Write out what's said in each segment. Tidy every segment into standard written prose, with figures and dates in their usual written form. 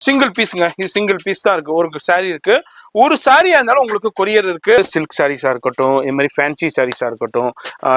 Single பீஸுங்க. இது single piece தான் இருக்கு. ஒரு சாரி இருக்கு. ஒரு சாரியா இருந்தாலும் உங்களுக்கு கொரியர் இருக்கு. சில்க் சாரீஸா இருக்கட்டும், இது மாதிரி ஃபேன்சி சாரீஸா இருக்கட்டும்,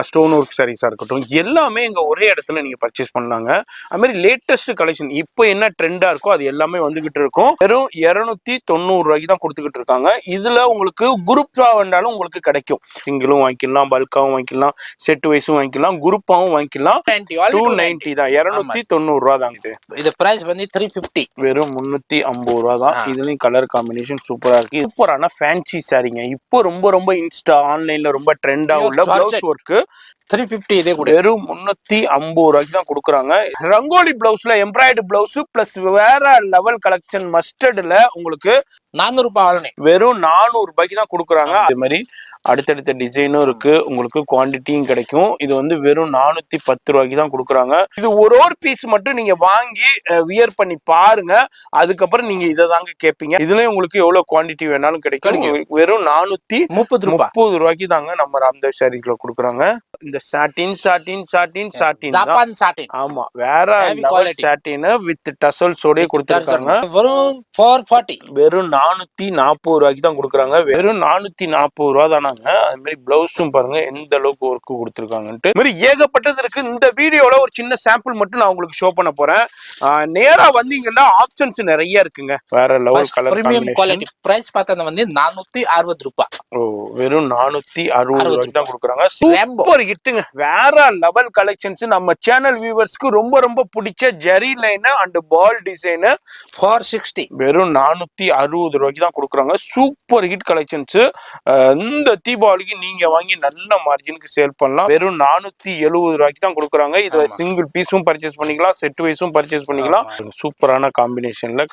ஸ்டோன் ஒர்க் சாரீஸா இருக்கட்டும், எல்லாமே இங்க ஒரே இடத்துல நீங்க பர்ச்சேஸ் பண்ணலாங்க. அது மாதிரி லேட்டஸ்ட் கலெக்ஷன் இப்போ என்ன ட்ரெண்டா இருக்கோ அது எல்லாமே வந்துகிட்டு இருக்கும். வெறும் 290 ரூபாய்க்கு தான் கொடுத்துக்கிட்டு இருக்காங்க. இதுல உங்களுக்கு குரூப்பா வேண்டாலும் உங்களுக்கு கிடைக்கும். சிங்கிளும் வாங்கிக்கலாம், பல்காவும் வாங்கிக்கலாம், செட் வைஸும் வாங்கிக்கலாம், குரூப்பாவும் வாங்கிக்கலாம். 290 தான், 290 ரூபா தான். இது பிரைஸ் வந்து 350. வெறும் 350 ரூபா தான். இதுலயும் கலர் காம்பினேஷன் சூப்பரா இருக்கு. சூப்பரான ஃபேன்சி சாரிங்க. இப்போ ரொம்ப ரொம்ப இன்ஸ்டா ஆன்லைன்ல ரொம்ப ட்ரெண்டா உள்ள பிளவுஸ் ஒர்க் 350. இதே கூட வெறும் 350 ரூபாய்க்கு தான் கொடுக்குறாங்க. ரங்கோலி பிளவுஸ்ல எம்ப்ராய்டரி பிளவுஸ் பிளஸ் வேற லெவல் கலெக்ஷன் மஸ்டர்ட்ல உங்களுக்கு 400 ரூபாய். வெறும் 400 ரூபாய்க்கு தான் கொடுக்குறாங்க. அதே மாதிரி அடுத்தடுத்த டிசைனும் இருக்கு, உங்களுக்கு குவான்டிட்டியும் கிடைக்கும். இது வந்து வெறும் 410 ரூபாய்க்கு தான் கொடுக்குறாங்க. இது ஒரு பீஸ் மட்டும் நீங்க வாங்கி வியர் பண்ணி பாருங்க, அதுக்கப்புறம் நீங்க இதை தாங்க கேட்பீங்க. இதுலயும் உங்களுக்கு எவ்வளவு குவான்டிட்டி வேணாலும் கிடைக்கும். வெறும் 430 ரூபாய்க்கு தாங்க நம்ம ராம்தேவ் சாரீஸ்ல கொடுக்குறாங்க. இந்த சாட்டின் சாட்டின் சாட்டின் சாட்டின் ஜப்பான் சாட்டின். ஆமா, வேற சாட்டின் வித் டசல்ஸோட கொடுத்துருக்காங்க. வெறும் 440. வெறும் 440 ரூபாய்க்கு தான் கொடுக்குறாங்க. வெறும் 440 ரூபா தானாங்க. அது மாதிரி பிளவுஸும் பாருங்க எந்த அளவுக்கு ஒர்க் கொடுத்துருக்காங்கன்ட்டு. மாதிரி ஏகப்பட்டது இருக்கு. இந்த வீடியோல ஒரு சின்ன சாம்பிள் மட்டும் நான் உங்களுக்கு ஷோ பண்ண போறேன். நேரா வந்தீங்கன்னா ஆப்ஷன்ஸ் நிறைய இருக்குங்க. வேற level colour premium quality. Price பார்த்தா வந்து 460 ரூபாய். ஓ, வெறும் 460 ரூபாய்க்கு தான் கொடுக்குறாங்க. சூப்பர் ஹிட்டுங்க. வேற லெவல் கலெக்ஷன்ஸ். நம்ம சேனல் வியூவர்ஸ்க்கு ரொம்ப ரொம்ப பிடிச்ச ஜெரி லைன் அண்ட் பால் டிசைன் 460. வெறும் 460 ரூபாய்க்கு தான் கொடுக்குறாங்க. Super hit collections. இந்த தீபாவளிக்கு நீங்க வாங்கி நல்ல மார்ஜினுக்கு சேல் பண்ணலாம். வெறும் 470 ரூபாய்க்கு தான் கொடுக்குறாங்க. இது சிங்கிள் பீஸும் பர்ச்சேஸ் பண்ணிக்கலாம், செட் வைஸும் பர்ச்சேஸ் பண்ணிக்கலாம். சூப்பரான காம்பினேஷன்ல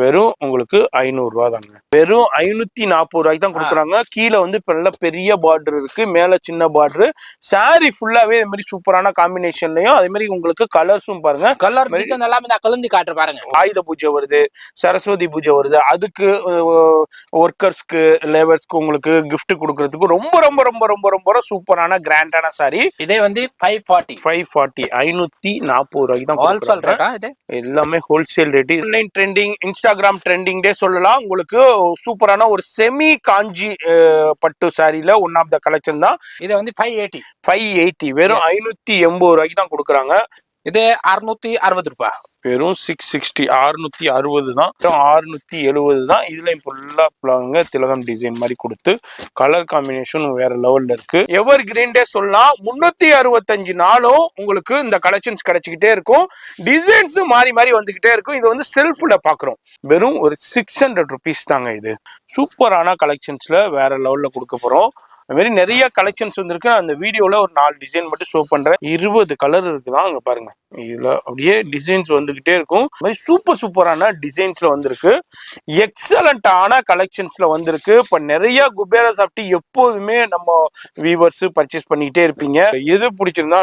வெறும் உங்களுக்கு 500 ரூபா தாங்க. வெறும் 540 ரூபாய்க்கு தான் கொடுக்குறாங்க. கீழே வந்து நல்ல பெரிய பார்டர் இருக்கு, மேல சின்ன பார்டர். சாரி ஃபுல்லாவே இது மாதிரி சூப்பரான காம்பினேஷன்லயும் அதே மாதிரி உங்களுக்கு கலர்ஸும் பாருங்க. கலர் எல்லாமே நான் கலந்து காட்டுற பாருங்க. ஆயுத பூஜை வருது, சரஸ்வதி பூஜை வருது, அதுக்கு ஒர்க்கர்ஸ்க்கு லேபர்ஸ்க்கு உங்களுக்கு கிஃப்ட் கொடுக்கறதுக்கு ரொம்ப ரொம்ப ரொம்ப ரொம்ப ரொம்ப சூப்பரான கிராண்டான சாரி. இதே வந்து 540 540 ரூபாய்க்கு தான். எல்லாமே wholesale rate. Online trending, Instagram trending டே சொல்லலாம். உங்களுக்கு சூப்பரான ஒரு செமி காஞ்சி பட்டு சாரியில ஒன் ஆஃப் த கலெக்ஷன் தான். இது வந்து 580 வெறும் 580 ரூபாய்க்கு தான் கொடுக்குறாங்க. இது 660 ரூபாய். வெறும் 660 660 தான். 670 தான். இதுல ஃபுல்லா திலகம் டிசைன் மாதிரி கொடுத்து கலர் காம்பினேஷன் வேற லெவல்ல இருக்கு. எவர் கிரீன் டே சொல்லலாம். 365 நாளும் உங்களுக்கு இந்த கலெக்ஷன்ஸ் கிடைச்சிக்கிட்டே இருக்கும். டிசைன்ஸ் மாறி மாறி வந்துகிட்டே இருக்கும். இது வந்து செல்ஃப்ல பாக்குறோம். வெறும் ஒரு 600 ருபீஸ் தாங்க. இது சூப்பரான கலெக்ஷன்ஸ்ல வேற லெவல்ல கொடுக்க போறோம். அது மாதிரி நிறைய கலெக்ஷன்ஸ் வந்திருக்கு. அந்த வீடியோல ஒரு 4 டிசைன் மட்டும் ஷோ பண்றேன். 20 கலர் இருக்குதான் அங்க பாருங்க. இதுல அப்படியே டிசைன்ஸ் வந்துகிட்டே இருக்கும். சூப்பரான டிசைன்ஸ்ல வந்திருக்கு. எக்ஸலண்டான கலெக்ஷன்ஸ்ல வந்திருக்கு. இப்ப நிறைய குபேரா சாப்பிட்டு எப்போதுமே நம்ம வியூவர்ஸ் பர்ச்சேஸ் பண்ணிக்கிட்டே இருப்பீங்க. எது பிடிச்சிருந்தா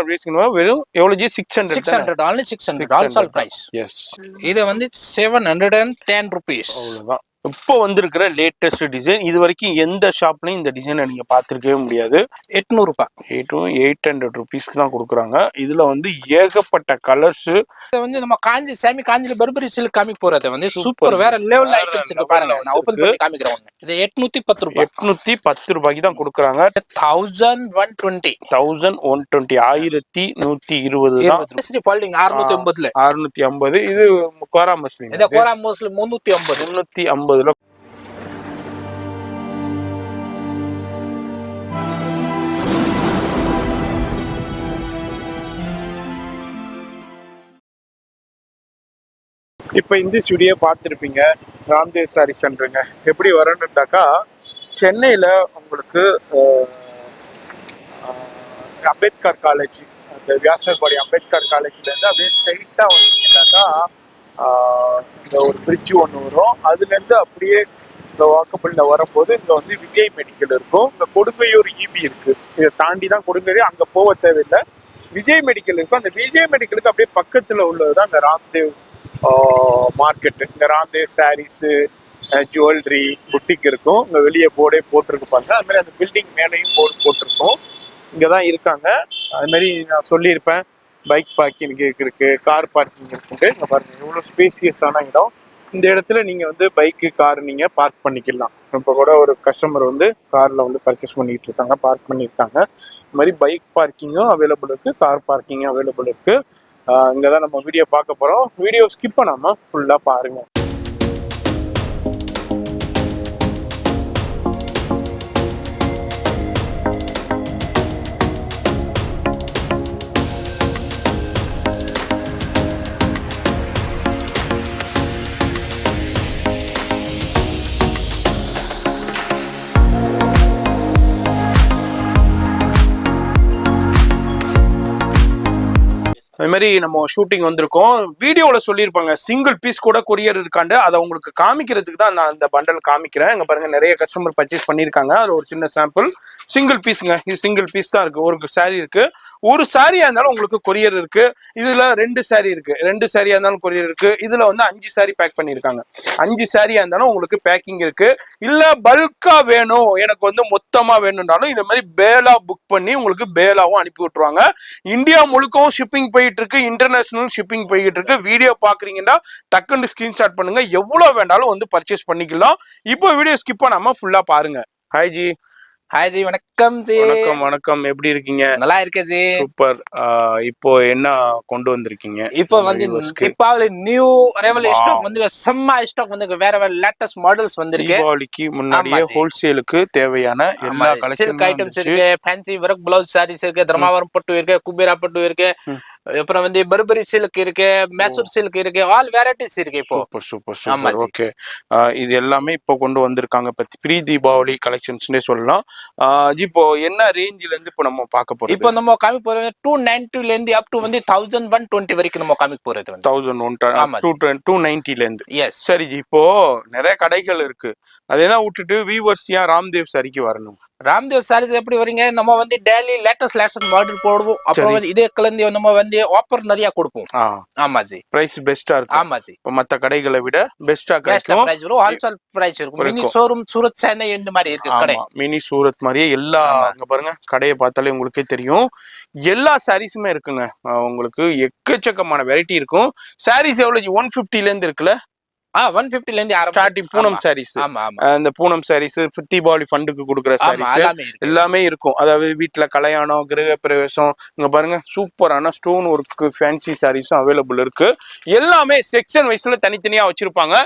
வெறும் எவ்வளவு 600 only 600 ஆல் பிரைஸ். எஸ், இது வந்து 710 rupees. அவ்வளவுதான். இப்போ வந்திருக்கிற லேட்டஸ்ட் டிசைன். இது வரைக்கும் எந்த ஷாப்லயும் இந்த டிசைனை நீங்க பாத்துருக்கவே முடியாது. 800 ரூபாய். 800 ருபீஸ்க்கு தான் கொடுக்குறாங்க. இதுல வந்து ஏகப்பட்ட கலர்ஸ். இது வந்து நம்ம காஞ்சி சாமி காஞ்சில பர்பரி சில்க் காமிக்க போறது வந்து சூப்பர் வேற லெவல் ஐட்டம்ஸ் இருக்கு பாருங்க. நான் ஓபன் பண்ணி காமிக்கிறேன். இது 810 ரூபாய். 810 ரூபாய்க்கு தான் கொடுக்குறாங்க. 1120 1120 தான். ஃபால்டிங் 650. இது கோரா மஸ்லின். இது கோரா மஸ்லின் 350. இப்போ இந்த ஸ்டுடியோ பார்த்துருப்பீங்க. ராம்தேவ் சாரி சென்டருங்க. எப்படி வரணுன்னாக்கா, சென்னையில் உங்களுக்கு அம்பேத்கர் காலேஜ், அந்த வியாசர்பாடி அம்பேத்கர் காலேஜ்லேருந்து அப்படியே ஸ்ட்ரைட்டாக வந்தீங்கன்னாக்கா இந்த ஒரு பிரிட்ஜ் ஒன்று வரும். அதுலேருந்து அப்படியே இந்த வாக்கபிளில் வரும்போது இங்கே வந்து விஜய் மெடிக்கல் இருக்கும். இங்கே கொடுங்கையூர் இபி இருக்குது. இதை தாண்டி தான் கொடுங்கையூர், அங்கே போக தேவையில்லை. விஜய் மெடிக்கல் இருக்கும். அந்த விஜய் மெடிக்கலுக்கு அப்படியே பக்கத்தில் உள்ளது தான் இந்த ராம்தேவ் மார்க்கெட்டு. இந்த ராம்தேவ் சாரீஸு, ஜுவல்லரி, புட்டிக் இருக்கும். இங்கே வெளியே போர்டே போட்டிருக்கு பாருங்க. அது மாதிரி அந்த பில்டிங் மேலேயும் போர்டு போட்டிருக்கோம். இங்கே தான் இருக்காங்க. அது மாதிரி நான் சொல்லியிருப்பேன், பைக் பார்க்கிங் இருக்கு, கார் பார்க்கிங் இருக்குன்ட்டு இங்கே பாருங்கள் எவ்வளோ ஸ்பேசியஸான இடம். இந்த இடத்துல நீங்கள் வந்து பைக்கு கார் நீங்கள் பார்க் பண்ணிக்கலாம். இப்போ கூட ஒரு கஸ்டமர் வந்து காரில் வந்து பர்ச்சேஸ் பண்ணிட்டு இருக்காங்க, பார்க் பண்ணியிருக்காங்க. இந்த மாதிரி பைக் பார்க்கிங்கும் அவைலபிள் இருக்குது, கார் பார்க்கிங்கும் அவைலபிள் இருக்குது. இங்கே தான் நம்ம வீடியோ பார்க்க போகிறோம். வீடியோ ஸ்கிப் பண்ணாமல் ஃபுல்லாக பாருங்கள். அது மாதிரி நம்ம ஷூட்டிங் வந்திருக்கோம். வீடியோவில் சொல்லியிருப்பாங்க சிங்கிள் பீஸ் கூட கொரியர் இருக்காண்டு, அதை உங்களுக்கு காமிக்கிறதுக்கு தான் நான் இந்த பண்டல் காமிக்கிறேன். இங்கே பாருங்க நிறைய கஸ்டமர் பர்ச்சேஸ் பண்ணியிருக்காங்க. அது ஒரு சின்ன சாம்பிள். சிங்கிள் பீஸுங்க, இது சிங்கிள் பீஸ் தான் இருக்கு. ஒரு சாரீ இருக்கு, ஒரு சாரியா இருந்தாலும் உங்களுக்கு கொரியர் இருக்கு. இதுல 2 சாரீ இருக்கு, 2 சாரியா இருந்தாலும் கொரியர் இருக்கு. இதுல வந்து 5 சாரீ பேக் பண்ணியிருக்காங்க. 5 சாரியா இருந்தாலும் உங்களுக்கு பேக்கிங் இருக்கு. இல்ல பல்கா வேணும், எனக்கு வந்து மொத்தமா வேணும்னாலும் இந்த மாதிரி பேலா புக் பண்ணி உங்களுக்கு பேலாவும் அனுப்பி விட்டுருவாங்க. இந்தியா முழுக்கவும் ஷிப்பிங் போயிட்டு இருக்கு, இன்டர்நேஷனல் ஷிப்பிங் போயிட்டு இருக்கு. வீடியோ பாக்குறீங்கன்னா டக்குன்னு ஸ்கிரீன்ஷாட் பண்ணுங்க, எவ்வளவு வேண்டாலும் வந்து பர்ச்சேஸ் பண்ணிக்கலாம். இப்போ வீடியோ ஸ்கிப் பண்ணாம ஃபுல்லா பாருங்க. Hi G. ஹாய் ஜி, வணக்கம் ஜி. வணக்கம் வணக்கம், எப்படி இருக்கீங்க? நல்லா இருக்கேன் ஜி. சூப்பர். இப்போ என்ன கொண்டு வந்திருக்கீங்க? இப்போ வந்து தீபாவளி நியூ அரைவல் ஸ்டாக் வந்து செம்ம ஸ்டாக் வந்து வேற வேற லேட்டஸ்ட் மாடல்ஸ் வந்திருக்கு. தீபாவளிக்கு முன்னாடியே ஹோல்சேலுக்கு தேவையான எல்லா சில்க் ஐட்டம்ஸ் இருக்கு, ஃபேன்சி ஒர்க் பிளவுஸ் சாரீஸ் இருக்கு, தர்மாவரம் பட்டு இருக்கு, குபேரா பட்டு இருக்கு, அப்புறம் வந்து பர்பரி சில்க் இருக்கு, மேசூர் சில்க் இருக்கு, ஆல் வெரைட்டிஸ் இருக்கு. இப்போ சூப்பர் சூப்பர் சூப்பர். ஓகே, இது எல்லாமே இப்போ கொண்டு வந்திருக்காங்க. பத்தி ப்ரீ தீபாவளி கலெக்ஷன்ஸ்னே சொல்லலாம். இப்போ என்ன ரேஞ்சில இருந்து இப்போ நம்ம பார்க்க போறோம்? இப்போ நம்ம காமிக்க போறது 290 ல இருந்து அப் டு வந்து 1120 வரைக்கும் நம்ம காமிக்க போறது. 1120 ல இருந்து. எஸ் சரி ஜி, இப்போ நிறைய கடைகள் இருக்கு, அதெல்லாம் விட்டுட்டு வீவர்ஸ் ஏன் ராம்தேவ் சாரிக்கு வரணும்? ராம்தேவ் சாரீஸ் எப்படி வரீங்க, நம்ம வந்து டெய்லி லேட்டஸ்ட் மாடல் போடுவோம். அப்புறம் வந்து இதே கலந்து நம்ம வந்து ஆஃபர் நிறைய கொடுப்போம். ஆமா ஜி, பிரைஸ் பெஸ்டா இருக்கும். ஆமா ஜி, இப்போ மத்த கடைகளை விட பெஸ்டா கிடைக்கும். பிரைஸ் வரும், ஹோல்சேல் பிரைஸ் இருக்கும். மினி ஷோரூம் சூரத் சேர்ந்த இந்த மாதிரி இருக்கு கடை. மினி சூரத் மாதிரியே எல்லா, அங்க பாருங்க கடையை பார்த்தாலே உங்களுக்கே தெரியும், எல்லா சாரீஸுமே இருக்குங்க. உங்களுக்கு எக்கச்சக்கமான வெரைட்டி இருக்கும். சாரீஸ் எவ்வளவு? 150 ல இருந்து இருக்குல்ல. 150 ல இருந்து ஸ்டார்டிங் பூனம் சாரீஸ். இந்த பூனம் சாரீஸ் தீபாவளி ஃபண்டுக்கு கொடுக்குற சாரீஸ் எல்லாமே இருக்கும். அதாவது வீட்டுல கல்யாணம், கிரக பிரவேசம், இங்க பாருங்க சூப்பரான ஸ்டோன் ஒர்க் ஃபேன்சி சாரீஸும் அவைலபிள் இருக்கு. எல்லாமே செக்ஷன் வைஸ்ல தனித்தனியா வச்சிருப்பாங்க.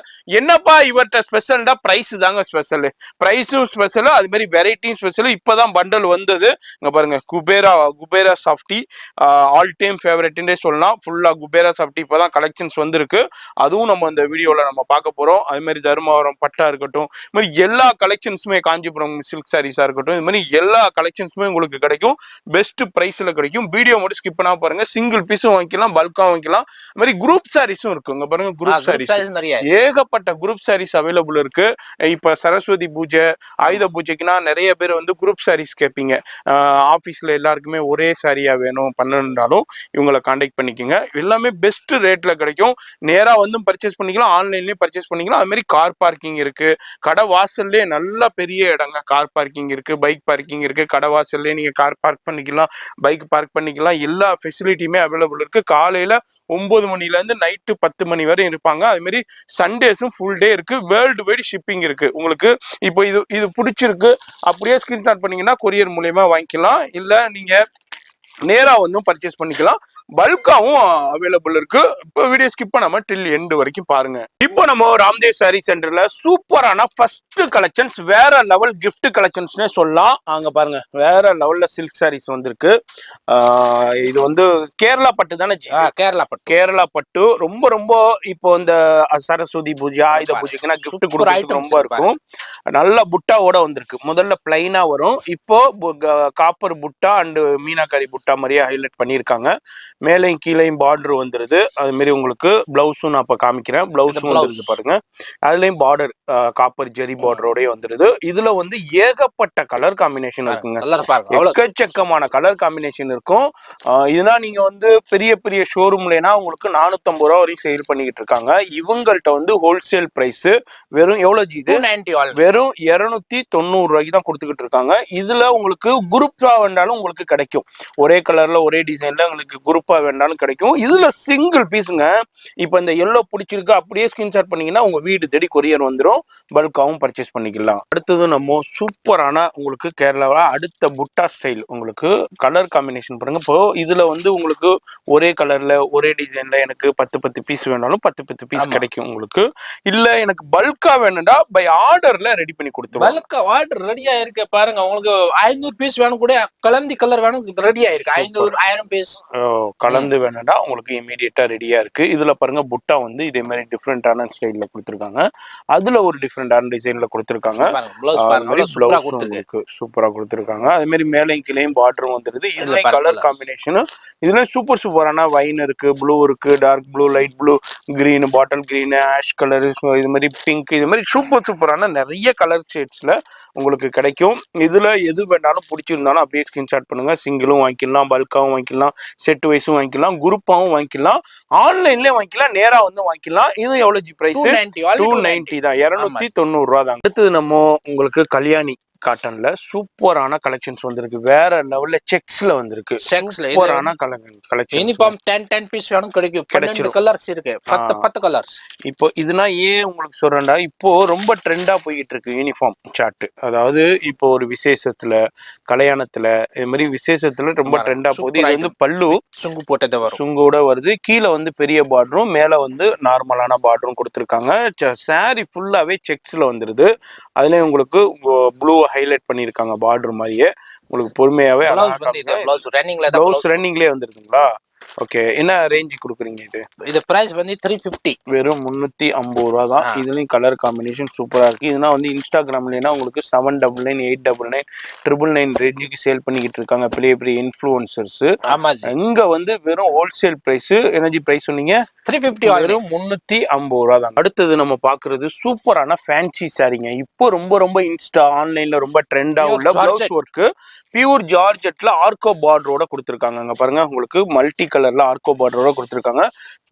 என்னப்பா இவர்கிட்ட ஸ்பெஷல்டா பிரைஸ் தாங்க ஸ்பெஷல். பிரைஸும் ஸ்பெஷல், அது மாதிரி வெரைட்டியும் ஸ்பெஷல். இப்பதான் பண்டல் வந்தது. இங்க பாருங்க குபேரா சாஃப்டி ஆல் டைம் ஃபேவரட்னே சொல்லலாம். ஃபுல்லா குபேரா சாஃப்டி இப்பதான் கலெக்ஷன்ஸ் வந்திருக்கு. அதுவும் நம்ம இந்த வீடியோல நம்ம பார்க்க போறோம். அது மாதிரி தர்மாவரம் பட்டா இருக்கட்டும், இது மாதிரி எல்லா கலெக்ஷன்ஸுமே, காஞ்சிபுரம் சில்க் சாரீஸா இருக்கட்டும், இது மாதிரி எல்லா கலெக்ஷன்ஸுமே உங்களுக்கு கிடைக்கும். பெஸ்ட் பிரைஸ்ல கிடைக்கும். வீடியோ மட்டும் ஸ்கிப் பண்ணாம பாருங்க. சிங்கிள் பீஸும் வாங்கிக்கலாம், பல்கா வாங்கிக்கலாம். அது மாதிரி குரூப் சாரீஸும் இருக்கு. இங்க பாருங்க குரூப் சாரீஸ் ஏகப்பட்ட குரூப் சாரீஸ் அவைலபிள் இருக்கு. இப்ப சரஸ்வதி பூஜை, ஆயுத பூஜைக்குன்னா நிறைய பேர் வந்து குரூப் சாரீஸ் கேட்பீங்க. ஆபீஸ்ல எல்லாருக்குமே ஒரே சாரியா வேணும் பண்ணாலும் இவங்களை கான்டாக்ட் பண்ணிக்கோங்க. எல்லாமே பெஸ்ட் ரேட்ல கிடைக்கும். நேரா வந்து பர்ச்சேஸ் பண்ணிக்கலாம், ஆன்லைன்ல பர்ச்சேஸ் பண்ணிக்கலாம். அது மாதிரி கார் பார்க்கிங் இருக்கு. கடை வாசல்லே நல்ல பெரிய இடங்க. கார் பார்க்கிங் இருக்கு, பைக் பார்க்கிங் இருக்கு. கடை வாசல்லே நீங்க கார் பார்க் பண்ணிக்கலாம், பைக் பார்க் பண்ணிக்கலாம். எல்லா ஃபெசிலிட்டியுமே அவைலபிள் இருக்கு. காலையில 9 மணில இருந்து நைட்டு 10 மணி வரை இருப்பாங்க. அது மாதிரி சண்டேஸும் ஃபுல் டே இருக்கு. வேர்ல்டு வைடு ஷிப்பிங் இருக்கு. உங்களுக்கு இப்போ இது பிடிச்சிருக்கு அப்படியே ஸ்கிரீன்ஷாட் பண்ணீங்கன்னா கொரியர் மூலமா வாங்கிக்கலாம். இல்ல நீங்க நேரா வந்து பர்ச்சேஸ் பண்ணிக்கலாம். பல்காவும் அவைலபிள் இருக்கு. இப்போ வீடியோ ஸ்கிப் பண்ணாம டில் எண்ட் வரைக்கும் பாருங்க. இப்போ நம்ம ராம்தேவ் சாரி சென்டர்ல சூப்பரான ஃபர்ஸ்ட் கலெக்ஷன்ஸ், வேற லெவல் கிஃப்ட் கலெக்ஷன்ஸ்னே சொல்லலாம். அங்க பாருங்க வேற லெவல்ல சில்க் சாரீஸ் வந்திருக்கு. இது வந்து கேரளா பட்டு தானே? கேரளா பட்டு ரொம்ப ரொம்ப இப்போ இந்த சரஸ்வதி பூஜை, ஆயுத பூஜைக்குன்னா கிஃப்ட் கொடுக்கறதுக்கு ரொம்ப இருக்கும். நல்ல புட்டாவோட வந்திருக்கு. முதல்ல பிளைனா வரும், இப்போ காப்பர் புட்டா அண்ட் மீனாக்காரி புட்டா மாதிரியே ஹைலைட் பண்ணியிருக்காங்க. மேலையும் கீழையும் பார்டர் வந்துருது. அது மாதிரி உங்களுக்கு பிளவுஸும் நான் இப்ப காமிக்கிறேன். பிளவுஸும் வந்துருது பாருங்க. அதுலயும் பார்டர் காப்பர் ஜெரி பார்டரோடய வந்துருது. இதுல வந்து ஏகப்பட்ட கலர் காம்பினேஷன் இருக்குங்க. எக்கச்சக்கமான கலர் காம்பினேஷன் இருக்கும். இதெல்லாம் நீங்க வந்து பெரிய பெரிய ஷோரூம்லனா உங்களுக்கு 450 ரூபா வரைக்கும் சேல் பண்ணிக்கிட்டு இருக்காங்க. இவங்கள்ட்ட வந்து ஹோல்சேல் பிரைஸ் வெறும் எவ்வளவு ஜி? வெறும் 290 ரூபாய்க்கு தான் கொடுத்துக்கிட்டு இருக்காங்க. இதுல உங்களுக்கு குரூப்பா வேண்டாலும் உங்களுக்கு கிடைக்கும். ஒரே கலர்ல ஒரே டிசைன்ல உங்களுக்கு குரூப் பல்பா வேணாலும் கிடைக்கும். இதுல சிங்கிள் பீஸுங்க. இப்போ இந்த எல்லோ பிடிச்சிருக்கு அப்படியே ஸ்கிரீன்ஷாட் பண்ணீங்கன்னா உங்க வீடு தேடி கொரியர் வந்துடும். பல்காவும் பர்ச்சேஸ் பண்ணிக்கலாம். அடுத்தது நம்ம சூப்பரான உங்களுக்கு கேரளாவில் அடுத்த புட்டா ஸ்டைல் உங்களுக்கு கலர் காம்பினேஷன் பாருங்க. இப்போ இதுல வந்து உங்களுக்கு ஒரே கலர்ல ஒரே டிசைன்ல எனக்கு 10 பீஸ் வேணாலும் 10 பீஸ் கிடைக்கும் உங்களுக்கு. இல்ல எனக்கு பல்கா வேணும்டா பை ஆர்டர்ல ரெடி பண்ணி கொடுத்துருவோம். பல்கா ஆர்டர் ரெடியா இருக்கு பாருங்க. உங்களுக்கு 500 பீஸ் வேணும் கூட கலந்தி கலர் வேணும் ரெடியா இருக்கு. 500 பீஸ் கலந்து வேணும்டா உங்களுக்கு இமீடியட்டா ரெடியா இருக்கு. இதுல பாருங்க புட்டா வந்து இதே மாதிரி டிஃப்ரெண்டான ஸ்டைல்ல கொடுத்துருக்காங்க. அதுல ஒரு டிஃப்ரெண்டான டிசைன்ல கொடுத்துருக்காங்க. சூப்பரா கொடுத்துருக்காங்க. அதே மாதிரி மேலையும் கீழையும் பார்டரும் வந்துருது. இதுல கலர் காம்பினேஷன் இதுல சூப்பரான வைன் இருக்கு, ப்ளூ இருக்கு, dark blue, light blue, green, bottle green, ash colour, இது மாதிரி பிங்க், இது மாதிரி சூப்பரான நிறைய கலர் ஷேட்ஸ்ல உங்களுக்கு கிடைக்கும். இதுல எது வேணாலும் பிடிச்சிருந்தாலும் அப்படியே ஸ்கிரீன்ஷாட் பண்ணுங்க. சிங்கிளும் வாங்கிக்கலாம், பல்காவும் வாங்கிக்கலாம், செட் வைஸும் வாங்கிக்கலாம், குரூப்பாவும் வாங்கிக்கலாம், ஆன்லைன்லயே வாங்கிக்கலாம், நேரா வந்து வாங்கிக்கலாம். இது எவ்வளவு ஜி பிரைஸ்? 290 தான், 290 ரூபா தான். அடுத்தது நம்ம உங்களுக்கு கல்யாணி காட்டன்ல சூப்பரான கலெக்ஷன்ஸ் வந்திருக்கு. வேற லெவல்ல செக்ஸ்ல வந்திருக்கு. சூப்பரான கலெக்ஷன். யூனிஃபார்ம் 10 பீஸ் வேணும் கிடைக்கும். 12 கலர்ஸ் இருக்கு. 10 கலர்ஸ். இப்போ இதுனா ஏன் உங்களுக்கு சொல்றேன்டா, இப்போ ரொம்ப ட்ரெண்டா போயிட்டு இருக்கு யூனிஃபார்ம் சார்ட். அதாவது இப்போ ஒரு விசேஷத்துல, கல்யாணத்துல, இது மாதிரி விசேஷத்துல ரொம்ப ட்ரெண்டா போகுது. இது வந்து பல்லு சுங்கு போட்டதே வரும், சுங்கோட வருது. கீழே வந்து பெரிய பார்டரும் மேல வந்து நார்மலான பார்டரும் கொடுத்துருக்காங்க. சாரி ஃபுல்லாவே செக்ஸ்ல வந்துருது. அதுல உங்களுக்கு ப்ளூ ஹைலைட் பண்ணிருக்காங்க பார்டர் மாதிரியே. உங்களுக்கு பொறுமையாவே ப்ளவுஸ் ரன்னிங்லயே வந்துருதுங்களா? ஓகே, என்ன ரேஞ்ச் கொடுக்குறீங்க இது? இது பிரைஸ் வந்து 350, வெறும் 350 ரூபா தான். இதுலயும் கலர் காம்பினேஷன் சூப்பரா இருக்கு. இதுனா வந்து இன்ஸ்டாகிராம்லனா உங்களுக்கு 799, 899, 999 ரேஞ்சுக்கு சேல் பண்ணிக்கிட்டு இருக்காங்க பெரிய பெரிய இன்ஃப்ளூயன்சர்ஸ். இங்க வந்து வெறும் ஹோல்சேல் பிரைஸ், எனர்ஜி பிரைஸ் சொன்னீங்க 350, வெறும் 350 ரூபா தான். அடுத்தது நம்ம பாக்குறது சூப்பரான ஃபேன்சி சாரிங்க. இப்போ ரொம்ப இன்ஸ்டா ஆன்லைன்ல ரொம்ப ட்ரெண்டா உள்ள பிளவுஸ் ஒர்க், பியூர் ஜார்ஜெட்ல ஆர்கோ பார்டரோட கொடுத்துருக்காங்க. அங்க பாருங்க உங்களுக்கு மல்டி கலர்ல ஆர்கோ பார்டரோட கொடுத்துருக்காங்க.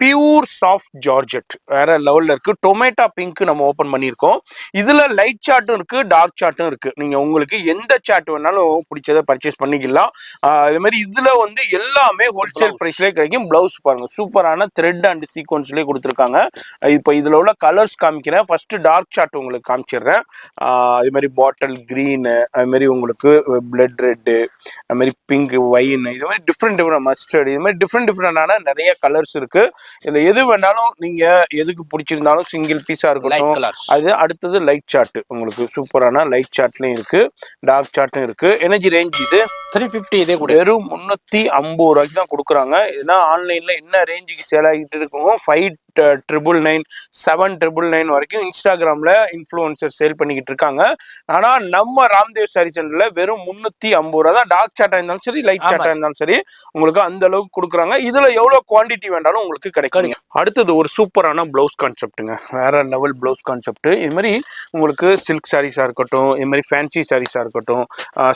பியூர் சாஃப்ட் ஜார்ஜெட் வேற லெவல்ல இருக்கு. டொமேட்டோ பிங்க் நம்ம ஓபன் பண்ணியிருக்கோம். இதுல லைட் சார்ட்டும் இருக்கு, டார்க் சார்ட்டும் இருக்கு. நீங்க உங்களுக்கு எந்த சார்ட் வேணாலும் பிடிச்சதை பர்ச்சேஸ் பண்ணிக்கலாம். அதே மாதிரி இதுல வந்து எல்லாமே ஹோல்சேல் பிரைஸ்லேயே கிடைக்கும். பிளவுஸ் பாருங்க சூப்பரான த்ரெட் அண்ட் சீக்வன்ஸ்லேயே கொடுத்துருக்காங்க. இப்போ இதுல உள்ள கலர்ஸ் காமிக்கிறேன். ஃபர்ஸ்ட் டார்க் சார்ட் உங்களுக்கு காமிச்சிடுறேன். அதே மாதிரி பாட்டில் கிரீன், அது மாதிரி உங்களுக்கு பிளட் ரெட்டு, அது மாதிரி பிங்க், வைன், இது மாதிரி டிஃப்ரெண்ட் மஸ்டர்ட், இது மாதிரி டிஃப்ரெண்டான நிறைய கலர்ஸ் இருக்கு. இதுல எது வேணாலும் நீங்க எதுக்கு பிடிச்சிருந்தாலும் சிங்கிள் பீஸா இருக்கட்டும். அது அடுத்தது லைட் சார்ட், உங்களுக்கு சூப்பரான லைட் சார்ட்லயும் இருக்கு, டார்க் சார்ட்டும் இருக்கு. எனர்ஜி ரேஞ்ச் இது 350, இதே கூட வெறும் 350 ரூபாய்க்கு தான் கொடுக்குறாங்க. இதெல்லாம் ஆன்லைன்ல என்ன ரேஞ்சுக்கு சேல் ஆகிட்டு இருக்குமோ 5,999, 7,999 வரைக்கும் இன்ஸ்டாகிராம்ல இன்ஃப்ளூயன்சர் சேல் பண்ணிக்கிட்டு இருக்காங்க. ஆனா நம்ம ராம்தேவ் சாரி சென்டர்ல வெறும் 350 ரூபா தான். டார்க் சார்ட்டா இருந்தாலும் சரி, லைட் சார்ட்டா இருந்தாலும் சரி, உங்களுக்கு அந்த அளவுக்கு கொடுக்குறாங்க. இதுல எவ்வளவு குவான்டிட்டி வேண்டாலும் உங்களுக்கு கிடைக்கும். அடுத்தது ஒரு சூப்பரான பிளவுஸ் கான்செப்ட்டுங்க. வேற லெவல் பிளவுஸ் கான்செப்ட். இது மாதிரி உங்களுக்கு சில்க் சாரீஸா இருக்கட்டும், இது மாதிரி ஃபேன்சி சாரீஸா இருக்கட்டும்,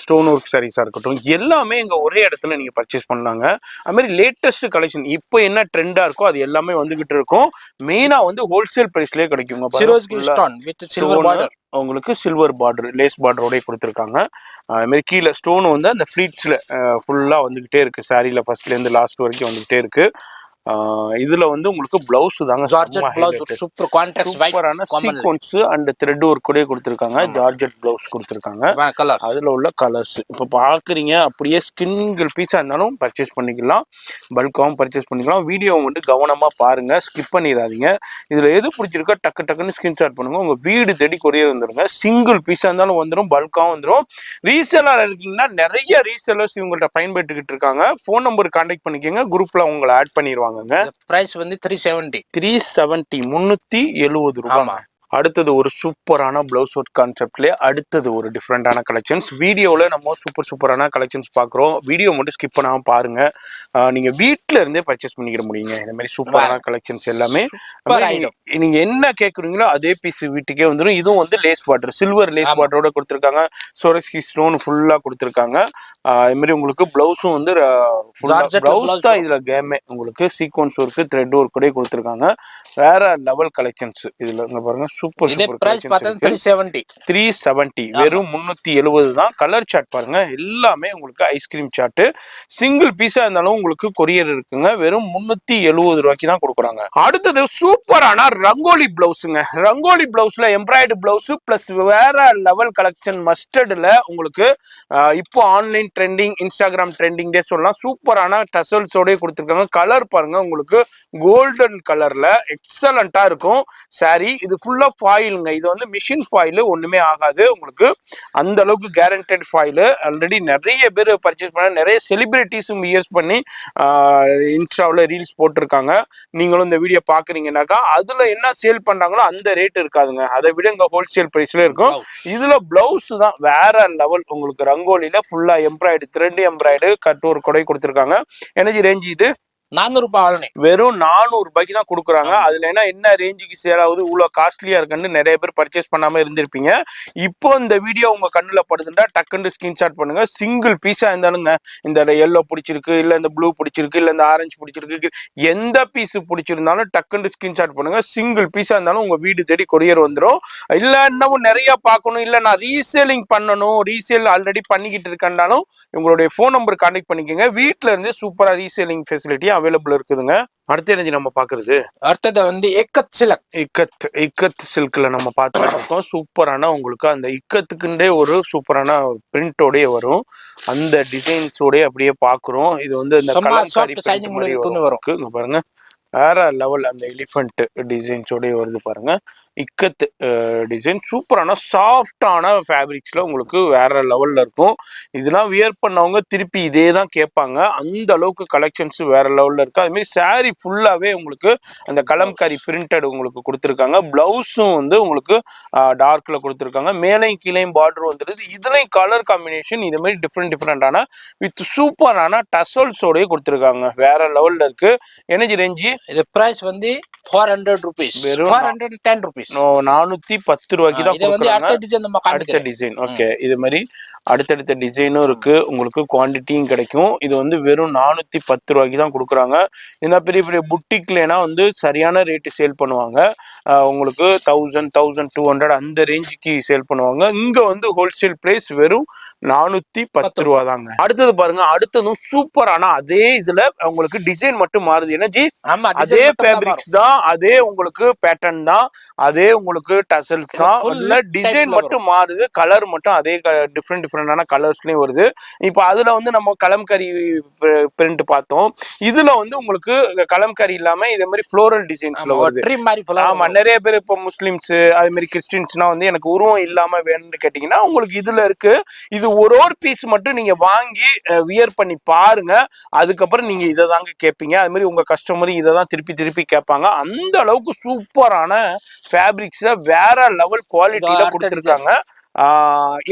ஸ்டோன் ஒர்க் சாரீஸா இருக்கட்டும், எல்லாமே இங்க ஒரே இடத்துல நீங்க பர்ச்சேஸ் பண்ணலாங்க. அது மாதிரி லேட்டஸ்ட் கலெக்ஷன் இப்போ என்ன ட்ரெண்டா இருக்கோ அது எல்லாமே வந்துகிட்டு இருக்கும். மெயினா வந்து ஹோல்சேல் பிரைஸ்லயே கிடைக்குங்க. உங்களுக்கு சில்வர் பார்டர், லேஸ் பார்டரோட கொடுத்துருக்காங்க. அது மாதிரி கீழே ஸ்டோன் வந்து அந்த ஃபிளீட்ஸ்ல ஃபுல்லா வந்துகிட்டே இருக்கு. சாரியில ஃபர்ஸ்ட்ல இருந்து லாஸ்ட் வரைக்கும் வந்துகிட்டே இருக்கு. இதுல வந்து உங்களுக்கு பிளவுஸ் தாங்க சூப்பரான சீக்வென்ஸ் அண்ட் த்ரெட் ஒர்க் கூட கொடுத்துருக்காங்க. ஜார்ஜெட் பிளவுஸ் கொடுத்துருக்காங்க. அதுல உள்ள கலர்ஸ் இப்ப பாக்குறீங்க. அப்படியே சிங்கிள் பீஸா இருந்தாலும் பர்ச்சேஸ் பண்ணிக்கலாம், பல்காவும் பர்ச்சேஸ் பண்ணிக்கலாம். வீடியோ வந்து கவனமா பாருங்க, ஸ்கிப் பண்ணிடாதீங்க. இதுல எது பிடிச்சிருக்கோ டக்குன்னு ஸ்கிரீன்ஷாட் பண்ணுங்க. உங்க வீடு தேடி கொரியர் வந்துருங்க. சிங்கிள் பீஸா இருந்தாலும் வந்துடும், பல்காவும் வந்துடும். ரீசெல்லர் இருக்கீங்கன்னா நிறைய ரீசெல்லர்ஸ் இவங்கள்ட்ட பயன்பெற்றுக்கிட்டு இருக்காங்க. போன் நம்பர் கான்டாக்ட் பண்ணிக்கோங்க, குரூப்ல உங்களை ஆட் பண்ணிடுவாங்க. பிரைஸ் வந்து 370, 370 ரூபாய். அடுத்தது ஒரு சூப்பரான பிளவுஸ் ஒர்க் கான்செப்ட்லேயே அடுத்தது ஒரு டிஃப்ரெண்டான கலெக்ஷன்ஸ். வீடியோவில் நம்ம சூப்பரான கலெக்ஷன்ஸ் பார்க்குறோம். வீடியோ மட்டும் ஸ்கிப் பண்ணாமல் பாருங்க. நீங்கள் வீட்டில் இருந்தே பர்ச்சேஸ் பண்ணிக்கிற முடியுங்க. இந்த மாதிரி சூப்பரான கலெக்ஷன்ஸ் எல்லாமே நீங்கள் என்ன கேட்குறீங்களோ அதே பீஸ் வீட்டுக்கே வந்துடும். இதுவும் வந்து லேஸ் பார்டர், சில்வர் லேஸ் பார்டரோட கொடுத்துருக்காங்க. சோரஸ்கி ஸ்டோன் ஃபுல்லாக கொடுத்துருக்காங்க. இது மாதிரி உங்களுக்கு பிளவுஸும் வந்து பிளவுஸ் தான் இதில் கேமே. உங்களுக்கு சீக்வன்ஸ் ஒர்க்கு, த்ரெட் ஒர்க் கூட கொடுத்துருக்காங்க. வேற லெவல் கலெக்ஷன்ஸ் இதில் இங்கே பாருங்க. சூப்பர் இதே சூப்பர் பிரைஸ் பார்த்தா 370. 370 வெறும் 370 தான். கலர் சார்ட் பாருங்க, எல்லாமே உங்களுக்கு ஐஸ்கிரீம் சார்ட். சிங்கிள் பீஸா இருந்தாலும் உங்களுக்கு கொரியர் இருக்குங்க. வெறும் 370 ரூபாய்க்கு தான் கொடுக்குறாங்க. அடுத்தது சூப்பரான ரங்கோலி பிளவுஸுங்க. ரங்கோலி பிளவுஸ்ல எம்ப்ராய்டரி பிளவுஸ் பிளஸ் வேற லெவல் கலெக்ஷன் மஸ்டர்ட்ல உங்களுக்கு இப்போ ஆன்லைன் ட்ரெண்டிங், இன்ஸ்டாகிராம் ட்ரெண்டிங் டே சொல்லலாம். சூப்பரான டசல்ஸோடய கொடுத்துருக்காங்க. கலர் பாருங்க, உங்களுக்கு கோல்டன் கலர்ல எக்ஸலண்டா இருக்கும் சாரி. இது ஃபுல்லா ஃபாயிலுங்க. இது வந்து மிஷின் ஃபாயில், ஒண்ணுமே ஆகாது உங்களுக்கு. அந்த அளவுக்கு கேரண்டட் ஃபாயில். ஆல்ரெடி நிறைய பேர் பர்ச்சேஸ் பண்ண, நிறைய செலிபிரிட்டிஸும் யூஸ் பண்ணி இன்ஸ்டாவில் ரீல்ஸ் போட்டிருக்காங்க. நீங்களும் இந்த வீடியோ பாக்குறீங்கன்னாக்கா அதுல என்ன சேல் பண்றாங்களோ அந்த ரேட் இருக்காதுங்க, அதை விட இங்க ஹோல்சேல் பிரைஸ்ல இருக்கும். இதுல பிளவுஸ் தான் வேற லெவல். உங்களுக்கு ரங்கோலியில ஃபுல்லா எம்ப்ராய்டு, த்ரெட் எம்ப்ராய்டு, கட் ஒரு கொடை கொடுத்துருக்காங்க. எனர்ஜி ரேஞ்ச் இது 400 ரூபாய். வெறும் 400 ரூபாய்க்கு தான் கொடுக்குறாங்க. அதுல என்ன ரேஞ்சுக்கு சேல் ஆகுது, இவ்வளவு காஸ்ட்லியா இருக்குன்னு நிறைய பேர் பர்ச்சேஸ் பண்ணாம இருந்திருப்பீங்க. இப்போ இந்த வீடியோ உங்க கண்ணுல படுதுன்னா டக்குன்னு ஸ்கிரீன்ஷாட் பண்ணுங்க. சிங்கிள் பீஸா இருந்தாலுங்க, இந்த எல்லோ பிடிச்சிருக்கு, இல்ல இந்த ப்ளூ பிடிச்சிருக்கு, இல்ல இந்த ஆரஞ்சு பிடிச்சிருக்கு, எந்த பீஸ் பிடிச்சிருந்தாலும் டக்குன்னு ஸ்கிரீன்ஷாட் பண்ணுங்க. சிங்கிள் பீஸா இருந்தாலும் உங்க வீடு தேடி கொரியர் வந்துடும். இல்ல இன்னமும் நிறைய பார்க்கணும், இல்ல நான் ரீசேலிங் பண்ணணும், ரீசேல் ஆல்ரெடி பண்ணிக்கிட்டு இருக்கேன்னாலும் உங்களுடைய ஃபோன் நம்பர் கான்டாக்ட் பண்ணிக்கோங்க. வீட்டுல இருந்து சூப்பரா ரீசேலிங் ஃபெசிலிட்டி அவைலபிள் இருக்குதுங்க. அடுத்த எனர்ஜி நம்ம பாக்குறது, அடுத்தது வந்து இக்கத் சில்க். இக்கத் சில்க்ல நம்ம பார்த்துட்டு இருக்கோம். சூப்பரான உங்களுக்கு அந்த இக்கத்துக்குண்டே ஒரு சூப்பரான பிரிண்டோடய வரும். அந்த டிசைன்ஸோடய அப்படியே பாக்குறோம். இது வந்து இந்த வரும் பாருங்க, வேற லெவல். அந்த எலிஃபென்ட் டிசைன்ஸோடய வருது பாருங்க. இக்கத்து டிசைன் சூப்பரான சாஃப்டான ஃபேப்ரிக்ஸ்ல உங்களுக்கு வேற லெவல்ல இருக்கும். இதெல்லாம் வியர் பண்ணவங்க திருப்பி இதே தான் கேட்பாங்க. அந்த அளவுக்கு கலெக்ஷன்ஸ் வேற லெவல்ல இருக்கு. அது மாதிரி சாரி ஃபுல்லாவே உங்களுக்கு அந்த கலம்காரி பிரிண்டட் உங்களுக்கு கொடுத்துருக்காங்க. பிளவுஸும் வந்து உங்களுக்கு டார்க்ல கொடுத்துருக்காங்க. மேலையும் கீழையும் பார்டர் வந்துருது. இதுலயும் கலர் காம்பினேஷன் இது மாதிரி டிஃப்ரெண்டான வித் சூப்பரான டசல்ஸோடய கொடுத்துருக்காங்க. வேற லெவல்ல இருக்கு. எனர்ஜி ரேஞ்சு இது பிரைஸ் வந்து 400 rupees. வெறும் 410 rupees. 410 ரூபாய்க்கு தான் கொடுக்குறாங்க. அடுத்த டிசைன் ஓகே. இது மாதிரி அடுத்தடுத்த டிசைனும் இருக்கு. உங்களுக்கு குவான்டிட்டியும் கிடைக்கும். இது வந்து வெறும் 410 ரூபாய்க்கு தான் கொடுக்குறாங்க. ஏன்னா பெரிய பெரிய புட்டிக்லனா வந்து சரியான ரேட்டு சேல் பண்ணுவாங்க. உங்களுக்கு 1000-1200 அந்த ரேஞ்சுக்கு சேல் பண்ணுவாங்க. இங்க வந்து ஹோல்சேல் பிரைஸ் வெறும் 410 ரூபா தாங்க. அடுத்தது பாருங்க, அடுத்ததும் சூப்பரான அதே இதுல உங்களுக்கு டிசைன் மட்டும் மாறுது. எனர்ஜி அதே ஃபேப்ரிக்ஸ் தான், அதே உங்களுக்கு பேட்டர்ன் தான், அதே உங்களுக்கு டசல்ஸ் தான். டிசைன் மட்டும் மாறுது, கலர் மட்டும் அதே டிஃப்ரெண்டான கலர்ஸ்லயும் வருது. இப்போ அதுல வந்து நம்ம கலம்கரி பிரிண்ட் பார்த்தோம். இதுல வந்து உங்களுக்கு கலம்கரி இல்லாம இதே மாதிரி ஃப்ளோரல் டிசைன்ஸ்ல வருது. ஆமா, நிறைய பேர் இப்போ முஸ்லிம்ஸ் அதே மாதிரி கிறிஸ்டின்ஸ்னா வந்து எனக்கு உருவம் இல்லாம வேணும்னு கேட்டீங்கன்னா உங்களுக்கு இதுல இருக்கு. இது ஒரு பீஸ் மட்டும் நீங்க வாங்கி வியர் பண்ணி பாருங்க. அதுக்கப்புறம் நீங்க இதை தாங்க கேட்பீங்க. அது மாதிரி உங்க கஸ்டமர் இதை தான் திருப்பி கேட்பாங்க. அந்த அளவுக்கு சூப்பரான ஃபேப்ரிக்ஸ்ல வேற லெவல் குவாலிட்டியில கொடுத்துருக்காங்க.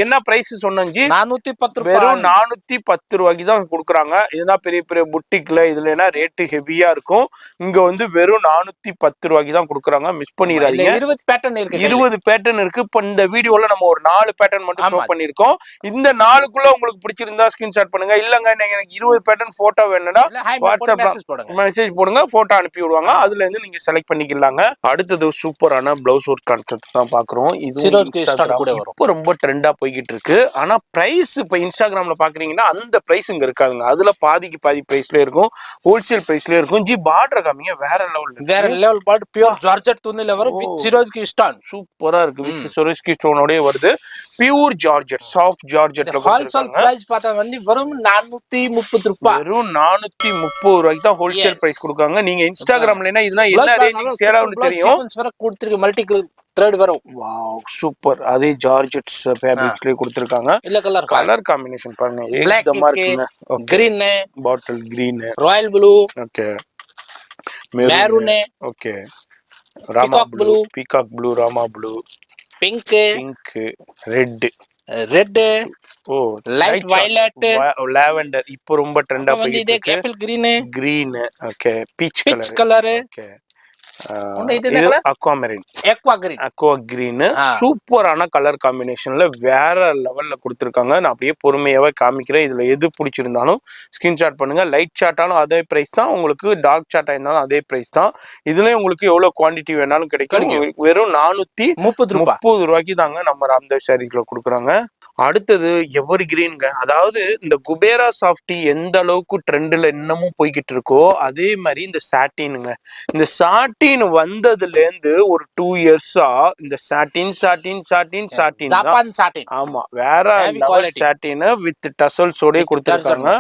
என்ன பிரைஸ் சொன்னீங்க? 410 ரூபாய். வெறும் 410 ரூபாய்க்கு தான் கொடுக்குறாங்க. இதுதான் பெரிய பெரிய புட்டிக்ல இதுல ரேட்டு ஹெவியா இருக்கும். இங்க வந்து வெறும் 410 ரூபாய்க்கு தான் கொடுக்குறாங்க. மிஸ் பண்ணிடாதீங்க. 20 பேட்டர்ன் இருக்கு. 20 பேட்டர்ன் இருக்கு. இப்போ இந்த வீடியோல நம்ம ஒரு 4 பேட்டர்ன் மட்டும் ஷோ பண்ணிருக்கோம். இந்த 4க்குள்ள உங்களுக்கு பிடிச்சிருந்தா ஸ்கிரீன்ஷாட் பண்ணுங்க. இல்லங்க எனக்கு 20 பேட்டர்ன் போட்டோ வேணும்னா வாட்ஸ்அப்ல மெசேஜ் போடுங்க, போட்டோ அனுப்பி விடுவாங்க. அதுல இருந்து நீங்க செலக்ட் பண்ணிக்கலாங்க. அடுத்தது சூப்பரான பிளவுஸ் ஒர்க் கான்செப்ட் தான் பாக்குறோம். இது ரொம்ப ட்ரெண்டா போய்கிட்டு இருக்கு. ஆனா பிரைஸ் இப்ப இன்ஸ்டாகிராம்ல பாக்குறீங்கன்னா அந்த பிரைஸ் இங்க இருக்காதுங்க. அதுல பாதிக்கு பாதி பிரைஸ்ல இருக்கும், ஹோல்சேல் பிரைஸ்ல இருக்கும். ஜி பார்டர் காமிங்க, வேற லெவல் பார்டர் பியூர் ஜார்ஜெட் துணில வரும் வித் சிரோஸ்கி ஸ்டோன். சூப்பரா இருக்கு. வித் சிரோஸ்கி ஸ்டோனோடயே வருது. பியூர் ஜார்ஜெட், சாஃப்ட் ஜார்ஜெட்ல ஹோல்சேல் பிரைஸ் பார்த்தா வந்து வெறும் 430 ரூபாய். வெறும் 430 ரூபாய்க்கு தான் ஹோல்சேல் பிரைஸ் கொடுக்காங்க. நீங்க இன்ஸ்டாகிராம்ல இதெல்லாம் என்ன ரேஞ்சுக்கு சேல் ஆகும்னு தெரியும். கொடுத்திருக்கு மல்டி த்ரெட் வரும். Wow super. அதே ஜார்ஜெட்ஸ் ஃபேப்ரிக்ஸ்லயே கொடுத்திருக்காங்க. இல்ல கலர் காம்பினேஷன் பாருங்க, ஏகதமா இருக்குங்க. Green, bottle green, royal blue, okay, maroon, okay, Rama blue, peacock blue, Rama blue, pink, red, oh light violet, lavender இப்போ ரொம்ப ட்ரெண்டா போயிட்டு இருக்கு. Apple green, okay, peach colour, colour, okay, இது என்ன colour? Aquamarine, aqua green. Aqua green. சூப்பரான colour காம்பினேஷன்ல வேற லெவல்ல கொடுத்துருக்காங்க. நான் அப்படியே பொறுமையாவே காமிக்கிறேன். இதுல எது பிடிச்சிருந்தாலும் ஸ்கிரீன்ஷாட் பண்ணுங்க. லைட் சாட்டாலும் அதே பிரைஸ் தான், உங்களுக்கு டார்க் சாட்டா இருந்தாலும் அதே பிரைஸ் தான். இதுலயும் உங்களுக்கு எவ்வளவு குவான்டிட்டி வேணாலும் கிடைக்கும். வெறும் 430 ரூபாய்க்கு தாங்க நம்ம ராம்தேவ் சாரீஸ்ல கொடுக்குறாங்க. அடுத்தது எவர் கிரீன்ங்க. அதாவது இந்த குபேரா சாஃப்டி எந்த அளவுக்கு ட்ரெண்ட்ல இன்னமும் போய்கிட்டு இருக்கோ அதே மாதிரி இந்த சாட்டினுங்க. இந்த சாட்டின் வந்ததுல இருந்து ஒரு 2 இயர்ஸா இந்த சாட்டின் ஜப்பான் சாட்டின். ஆமா, வேற லெவல் சாட்டின் வித் டசல்ஸோட கொடுத்திருக்காங்க.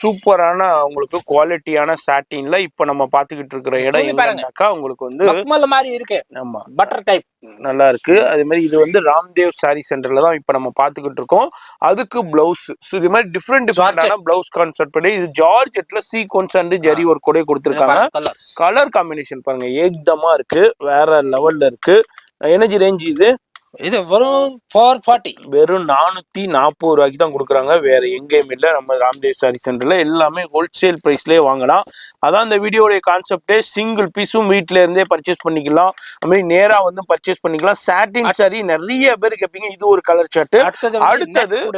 சூப்பரான உங்களுக்கு குவாலிட்டியான சாட்டின்ல இப்ப நம்ம பாத்துக்கிட்டு இருக்கிற இடம் என்னன்னாக்கா உங்களுக்கு வந்து மக்மல் மாதிரி இருக்கு. ஆமா, பட்டர் டைப் நல்லா இருக்கு. அதே மாதிரி இது வந்து ராம்தேவ் சாரி சென்டர்ல தான் இப்ப நம்ம பாத்துக்கிட்டு இருக்கோம். அதுக்கு பிளவுஸ் இது மாதிரி டிஃப்ரெண்டான பிளவுஸ் கான்செப்ட் பண்ணி இது ஜார்ஜெட்ல சீக்வென்ஸ் அண்ட் ஜரி ஒர்க் கூட கொடுத்திருக்காங்க. கலர் காம்பினேஷன் பாருங்க, ஏக்தமா இருக்கு, வேற லெவல்ல இருக்கு. எனர்ஜி ரேஞ்ச் இது வெறும் 440, வெறும் 440 ரூபாய்க்கு தான் கொடுக்குறாங்க. வேற எங்கேயும் இல்லை. நம்ம ராம்தேவ் சாரி சென்டர்ல எல்லாமே ஹோல்சேல் பிரைஸ்லயே வாங்கலாம். அதான் இந்த வீடியோடைய கான்செப்டே. சிங்கிள் பீஸும் வீட்டுல இருந்தே பர்ச்சேஸ் பண்ணிக்கலாம், அது மாதிரி நேரா வந்து பர்ச்சேஸ் பண்ணிக்கலாம். சாட்டின் சாரி நிறைய பேர் கேட்பீங்க. இது ஒரு கலர் சார்ட். அடுத்தது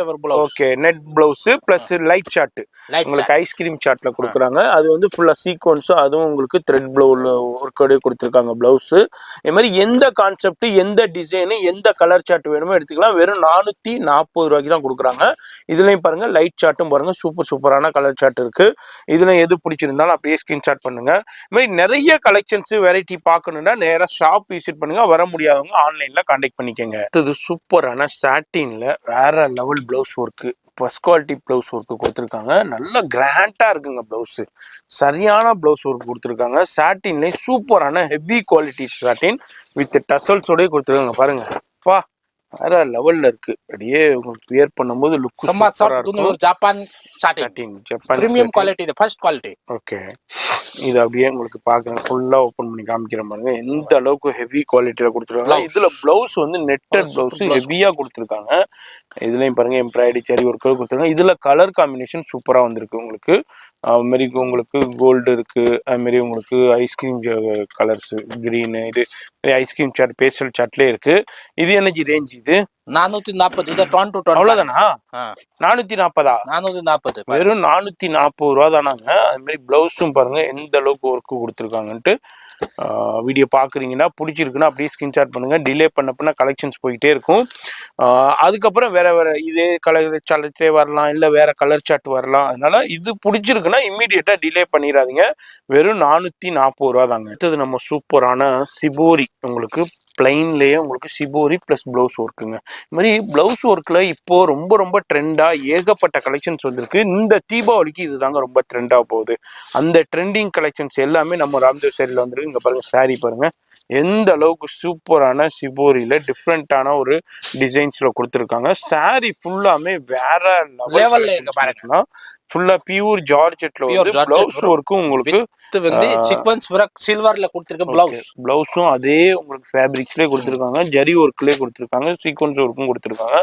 okay, net blouse plus light shade ice cream ஐஸ்கிரீம் சார்ட்ல கொடுக்குறாங்க. அது வந்து ஃபுல்லா சீக்வன்ஸும் அதுவும் உங்களுக்கு த்ரெட் பிளவுல ஒர்க்கோட கொடுத்துருக்காங்க பிளவுஸ். இது மாதிரி எந்த கான்செப்ட், எந்த டிசைனு, எந்த கலர் சார்ட் வேணுமோ எடுத்துக்கலாம். வெறும் 440 ரூபாய்க்கு தான் கொடுக்குறாங்க. இதுலயும் பாருங்க லைட் சார்ட்டும் பாருங்க, சூப்பரான கலர் சார்ட் இருக்கு. இதுல எது பிடிச்சிருந்தாலும் அப்படியே ஸ்கிரீன்ஷாட் பண்ணுங்க. இது மாதிரி நிறைய கலெக்ஷன்ஸ் வெரைட்டி பார்க்கணும்னா நேரா ஷாப் விசிட் பண்ணுங்க. வர முடியாதவங்க ஆன்லைன்ல கான்டாக்ட் பண்ணிக்கோங்க. இது சூப்பரான சாட்டின்ல வேற level blouse work, first quality blouse work கொடுத்துருக்காங்க. நல்ல கிராண்டா இருக்குங்க பிளவுஸ். சரியான பிளவுஸ் ஒர்க் கொடுத்துருக்காங்க. சாட்டின்லேயே சூப்பரான ஹெவி குவாலிட்டி சாட்டின் வித் டசல்ஸோடய கொடுத்துருக்காங்க. பாருங்க பா, வேற லெவல்ல இருக்கு. அப்படியே உங்களுக்கு வியர் பண்ணும்போது லுக் ஜப்பான் சாட்டின், ஜப்பான் பிரீமியம் குவாலிட்டி, இது ஃபர்ஸ்ட் குவாலிட்டி. ஓகே, இது அப்படியே உங்களுக்கு பாக்குறேன், ஃபுல்லா ஓபன் பண்ணி காமிக்கிற பாருங்க எந்த அளவுக்கு ஹெவி குவாலிட்டியில கொடுத்துருக்காங்க. இதுல பிளவுஸ் வந்து நெட்டட் பிளவுஸ் ஹெவியா கொடுத்துருக்காங்க. இதுலயும் பாருங்க எம்ப்ராய்டரி சரி ஒர்க் கொடுத்துருக்காங்க. இதுல கலர் காம்பினேஷன் சூப்பரா வந்திருக்கு. உங்களுக்கு அது மாதிரி உங்களுக்கு கோல்டு இருக்கு, அது மாதிரி உங்களுக்கு ஐஸ்கிரீம் கலர்ஸ் கிரீன், இது ஐஸ்கிரீம் சாட் பேஸ்டல் சாட்லயே இருக்கு. இது எனர்ஜி ரேஞ்ச் இது 440. இது 20 அவ்வளவுதானா? 440 440 வெறும் 440 ரூபா தானாங்க. அது மாதிரி பிளவுஸும் பாருங்க எந்த அளவுக்கு ஒர்க்கு கொடுத்துருக்காங்கன்ட்டு. வீடியோ பாக்குறீங்கன்னா பிடிச்சிருக்குன்னா அப்படியே ஸ்கிரீன்ஷாட் பண்ணுங்க. டிலே பண்ண கலெக்ஷன்ஸ் போயிட்டே இருக்கும். அதுக்கப்புறம் வேற இதே கலர் சார்ட்டே வரலாம், இல்ல வேற கலர் சார்ட் வரலாம். அதனால இது பிடிச்சிருக்குன்னா இம்மீடியட்டா டிலே பண்ணிடாதீங்க. வெறும் 440 ரூபா தாங்க. அடுத்தது நம்ம சூப்பரான சிபோரி, உங்களுக்கு பிளைன்லயே உங்களுக்கு சிபோரி பிளஸ் பிளவுஸ் ஒர்க்குங்க. இது மாதிரி பிளவுஸ் ஒர்க்ல இப்போ ரொம்ப ட்ரெண்டா ஏகப்பட்ட கலெக்ஷன்ஸ் வந்திருக்கு. இந்த தீபாவளிக்கு இதுதாங்க ரொம்ப ட்ரெண்டா போகுது. அந்த ட்ரெண்டிங் கலெக்ஷன்ஸ் எல்லாமே நம்ம ராம்தேவ் சாரில வந்திருக்கு. இங்க பாருங்க சாரி பாருங்க எந்த அளவுக்கு சூப்பரான சிபோரியில டிஃப்ரெண்டான ஒரு டிசைன்ஸ்ல கொடுத்துருக்காங்க. சாரி ஃபுல்லாமே வேற லெவல்ல பாருங்கன்னா ஃபுல்லா பியூர் ஜார்ஜெட்ல வந்து பிளவுஸ் ஒர்க்கும் உங்களுக்கு வந்து சீக்வென்ஸ் வர்க் சில்வர்ல கொடுத்திருக்க பிளவுஸும் அதே உங்களுக்கு ஃபேப்ரிக்ஸ்லயே கொடுத்திருக்காங்க, ஜரி ஒர்க்லயே கொடுத்திருக்காங்க, சீக்வென்ஸ் ஒர்க்கும் கொடுத்திருக்காங்க.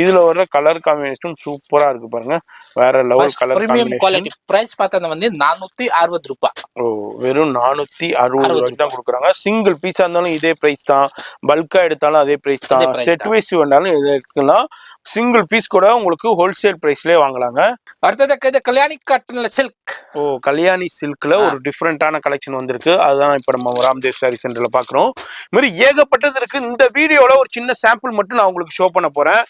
இதுல வர கலர் காம்பினேஷன் சூப்பரா இருக்கு பாருங்க, வேற லெவல் கலர் காம்பினேஷன். பிரைஸ் பார்த்தா வந்து 460 ரூபாய். ஓ, வெறும் 460 ரூபாய்க்கு தான் கொடுக்குறாங்க. சிங்கிள் பீஸா இருந்தாலும் இதே பிரைஸ் தான், பல்கா எடுத்தாலும் அதே பிரைஸ் தான், செட் வைஸ் வேணாலும் இது எடுக்கலாம். சிங்கிள் பீஸ் கூட உங்களுக்கு ஹோல்சேல் பிரைஸ்லயே வாங்கலாங்க. அடுத்தது கல்யாணி காட்டன்ல சில்க். ஓ, கல்யாணி சில்க்ல ஒரு டிஃப்ரெண்டான கலெக்ஷன் வந்திருக்கு. அதுதான் இப்ப நம்ம ராம்தேவ் சாரி சென்டர்ல பாக்குறோம். இது மாதிரி ஏகப்பட்டது இருக்கு. இந்த வீடியோல ஒரு சின்ன சாம்பிள் மட்டும் நான் உங்களுக்கு ஷோ பண்ண போறேன்.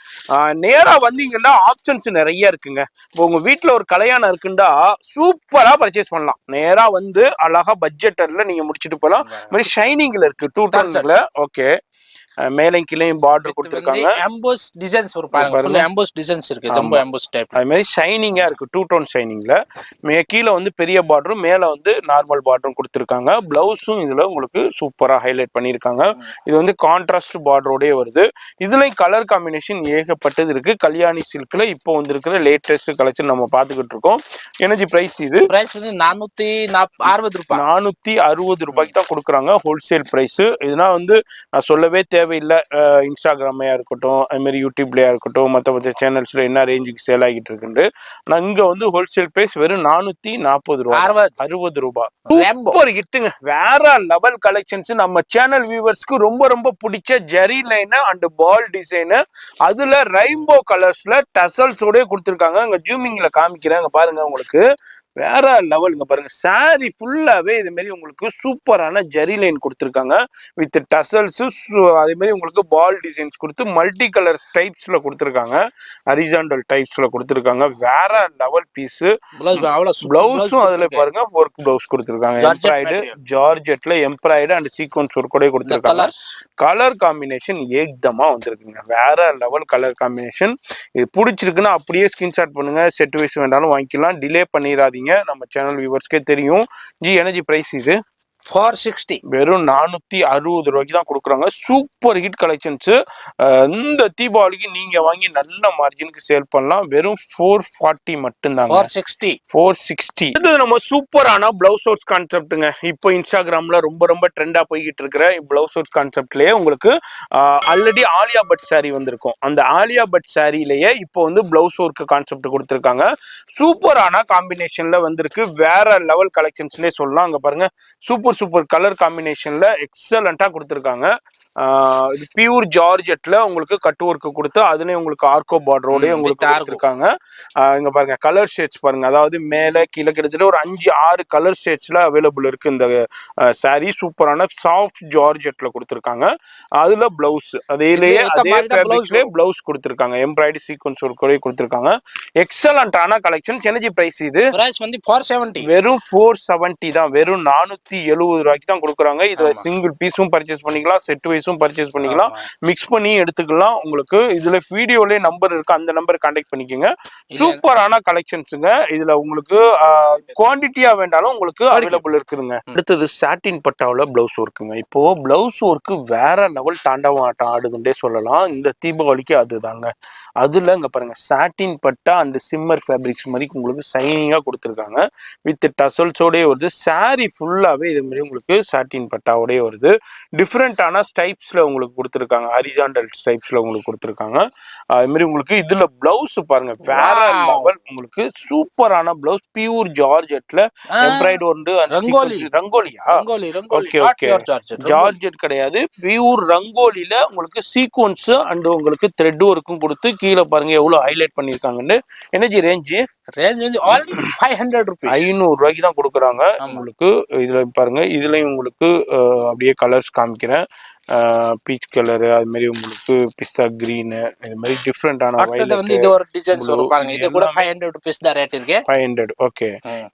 நேரா வந்தீங்கன்னா ஆப்ஷன்ஸ் நிறைய இருக்குங்க. இப்போ உங்க வீட்டுல ஒரு கல்யாணம் இருக்குண்டா சூப்பரா பர்ச்சேஸ் பண்ணலாம். நேரா வந்து அழகா பட்ஜெட்டர்ல நீங்க முடிச்சுட்டு போகலாம். இது மாதிரி ஷைனிங்ல இருக்கு 2 டன்ஸ்ல. ஓகே, மேலையும் கீழையும் பார்டர் கொடுத்திருக்காங்க. எம்போஸ் டிசைன்ஸ் ஒரு பாருங்க, ஃபுல்லா எம்போஸ் டிசைன்ஸ் இருக்கு, ஜம்போ எம்போஸ் டைப். அது மாதிரி ஷைனிங்கா இருக்கு, 2 டோன் ஷைனிங்ல. கீழே வந்து பெரிய பார்டரும் மேல வந்து நார்மல் பார்டரும் கொடுத்திருக்காங்க. பிளவுஸும் இதுல உங்களுக்கு சூப்பரா ஹைலைட் பண்ணிருக்காங்க. இது வந்து கான்ட்ராஸ்ட் பார்டரோடய வருது. இதுலயும் கலர் காம்பினேஷன் ஏகப்பட்டது இருக்கு. கல்யாணி சில்க்ல இப்போ வந்திருக்கிற லேட்டஸ்ட் கலெக்ஷன் நம்ம பாத்துக்கிட்டு இருக்கோம். எனர்ஜி பிரைஸ் இது பிரைஸ் வந்து 460 ரூபாய். 460 ரூபாய்க்கு தான் கொடுக்குறாங்க ஹோல்சேல் பிரைஸ். இதனா வந்து நான் சொல்லவே தேவையில்லை. இன்ஸ்டாகிராமையா இருக்கட்டும், அது மாதிரி யூடியூப்லயா இருக்கட்டும், மற்ற சேனல்ஸ்ல என்ன ரேஞ்சுக்கு சேல் ஆகிட்டு இருக்குன்னு. நான் இங்க வந்து ஹோல்சேல் பிரைஸ் வெறும் 440 ரூபா, 60 ரூபாய். சூப்பர் ஹிட்டுங்க, வேற லெவல் கலெக்ஷன்ஸ். நம்ம சேனல் வியூவர்ஸ்க்கு ரொம்ப ரொம்ப பிடிச்ச ஜெரி லைன் அண்ட் பால் டிசைன், அதுல ரெயின்போ கலர்ஸ்ல டசல்ஸோட கொடுத்துருக்காங்க. இங்க ஜூமிங்ல காமிக்கிறேன், இங்க பாருங்க. உங்களுக்கு வேற லெவலுங்க பாருங்க. சாரி ஃபுல்லாவே இது மாதிரி உங்களுக்கு சூப்பரான ஜெரி லைன் கொடுத்துருக்காங்க வித் டசல்ஸ். அதே மாதிரி உங்களுக்கு பால் டிசைன்ஸ் கொடுத்து மல்டி கலர் டைப்ஸ்ல கொடுத்துருக்காங்க, ஹரிசாண்டல் டைப்ஸ்ல கொடுத்துருக்காங்க. வேற லெவல் பீஸ். பிளவுஸும் அதுல பாருங்க ஒர்க் பிளவுஸ் கொடுத்துருக்காங்க, எம்ப்ராய்டு ஜார்ஜெட்ல எம்ப்ராய்டு அண்ட் சீக்வன்ஸ் ஒர்க் கூட கொடுத்துருக்காங்க. கலர் காம்பினேஷன் ஏக்தமா வந்திருக்குங்க, வேற லெவல் கலர் காம்பினேஷன். இது பிடிச்சிருக்குன்னா அப்படியே ஸ்கிரீன்ஷாட் பண்ணுங்க, செட் வைஸ் வேண்டாலும் வாங்கிக்கலாம், டிலே பண்ணிடாதீங்க. நம்ம சேனல் வியூவர்ஸ்க்கே தெரியும். ஜி எனர்ஜி பிரைஸ் இது 460, வெறும் 460 ரூபாய்க்கு தான் கொடுக்குறாங்க. Super hit collections. இந்த தீபாவளிக்கு நீங்க வாங்கி நல்ல மார்ஜினுக்கு சேல் பண்ணலாம். வெறும் 440 மட்டும்தாங்க, 460. இது நம்ம சூப்பரான பிளவுஸ் ஒர்க்ஸ் கான்செப்ட்டுங்க. இப்போ இன்ஸ்டாகிராம்ல ரொம்ப ரொம்ப ட்ரெண்டா போய்கிட்டு இருக்கிற பிளவுஸ் ஒர்க்ஸ் கான்செப்ட்லயே உங்களுக்கு ஆல்ரெடி ஆலியா பட் சாரி வந்திருக்கும். அந்த ஆலியா பட் சாரிலேயே இப்போ வந்து பிளவுஸ் ஒர்க் கான்செப்ட் கொடுத்துருக்காங்க. சூப்பரான காம்பினேஷன்ல வந்திருக்கு, வேற லெவல் கலெக்ஷன்ஸ்லேயே சொல்லலாம். அங்க பாருங்க, சூப்பர் கலர் காம்பினேஷன்ல எக்ஸலண்டா கொடுத்துருக்காங்க. இது பியூர் ஜார்ஜெட்ல உங்களுக்கு கட் ஒர்க் கொடுத்து அதுலயும் உங்களுக்கு ஆர்கோ பார்டரோட உங்களுக்கு கொடுத்துருக்காங்க. இங்க பாருங்க கலர் ஷேட்ஸ் பாருங்க, அதாவது மேல கீழே கிட்டத்தட்ட ஒரு 5-6 கலர் ஷேட்ஸ்ல அவைலபிள் இருக்கு இந்த சாரி. சூப்பரான சாஃப்ட் ஜார்ஜெட்ல கொடுத்துருக்காங்க. அதுல பிளவுஸ் அதேலயே பிளவுஸ் கொடுத்துருக்காங்க, எம்ப்ராய்டரி சீக்வன்ஸ் ஒர்க் கொடுத்துருக்காங்க. எக்ஸலண்டான கலெக்ஷன். எனர்ஜி பிரைஸ் இது வந்து 470, வெறும் 470 தான், வெறும் 470 ரூபாய்க்கு தான் கொடுக்குறாங்க. இது சிங்கிள் பீஸும் பர்ச்சேஸ் பண்ணிக்கலாம், செட் வைஸும் பர்ச்சேஸ் பண்ணிக்கலாம், மிக்ஸ் பண்ணி எடுத்துக்கலாம். உங்களுக்கு இதுல வீடியோலயே நம்பர் இருக்கு, அந்த நம்பர் கான்டாக்ட் பண்ணிக்கோங்க. சூப்பரான கலெக்ஷன்ஸுங்க. இதுல உங்களுக்கு குவான்டிட்டியா வேண்டாலும் உங்களுக்கு அவைலபிள் இருக்குதுங்க. அடுத்தது சாட்டின் பட்டாவில் பிளவுஸ் ஒர்க்குங்க. இப்போ பிளவுஸ் ஒர்க்கு வேற லெவல் தாண்டவம் ஆட்டம் ஆடுதுன்னே சொல்லலாம். இந்த தீபாவளிக்கு அதுதாங்க. அதுல இங்க பாருங்க, சாட்டின் பட்டா அந்த சிம்மர் ஃபேப்ரிக்ஸ் மாதிரி உங்களுக்கு சைனிங்கா கொடுத்துருக்காங்க வித் டசல்ஸோடய வருது. சாரி ஃபுல்லாவே இது மாதிரி உங்களுக்கு சாட்டின் பட்டாவோடய வருது. டிஃப்ரெண்டான ஸ்டைப்ஸ்ல உங்களுக்கு கொடுத்துருக்காங்க, ஹரிசாண்டல் ஸ்டைப்ஸ்ல உங்களுக்கு கொடுத்துருக்காங்க. அது மாதிரி உங்களுக்கு இதுல பிளவுஸ் பாருங்க, வேற லெவல். உங்களுக்கு சூப்பரான பிளவுஸ், பியூர் ஜார்ஜெட்ல எம்ப்ராய்டு வந்து ரங்கோலியா, ஓகே ஓகே, ஜார்ஜெட் கிடையாது, பியூர் ரங்கோலில உங்களுக்கு சீக்வன்ஸ் அண்ட் உங்களுக்கு த்ரெட் ஒர்க்கும் கொடுத்து கீழே பாருங்க எவ்வளவு ஹைலைட் பண்ணிருக்காங்கன்னு. எனர்ஜி ரேஞ்ச் வந்து ஆல்ரெடி 500 rupees, 500 ரூபாய்க்கு தான் கொடுக்குறாங்க உங்களுக்கு. இதுல பாருங்க, இதுலயும் உங்களுக்கு அப்படியே கலர்ஸ் காமிக்கிறேன். பீச் கலர், அது மாதிரி உங்களுக்கு பிஸ்தா கிரீன், இது மாதிரி டிஃபரெண்டான வந்து இது ஒரு டிசைன்ஸ் வரும் பாருங்க. இது கூட 500 rupees தான் ரேட் இருக்கு. 500, ஓகே.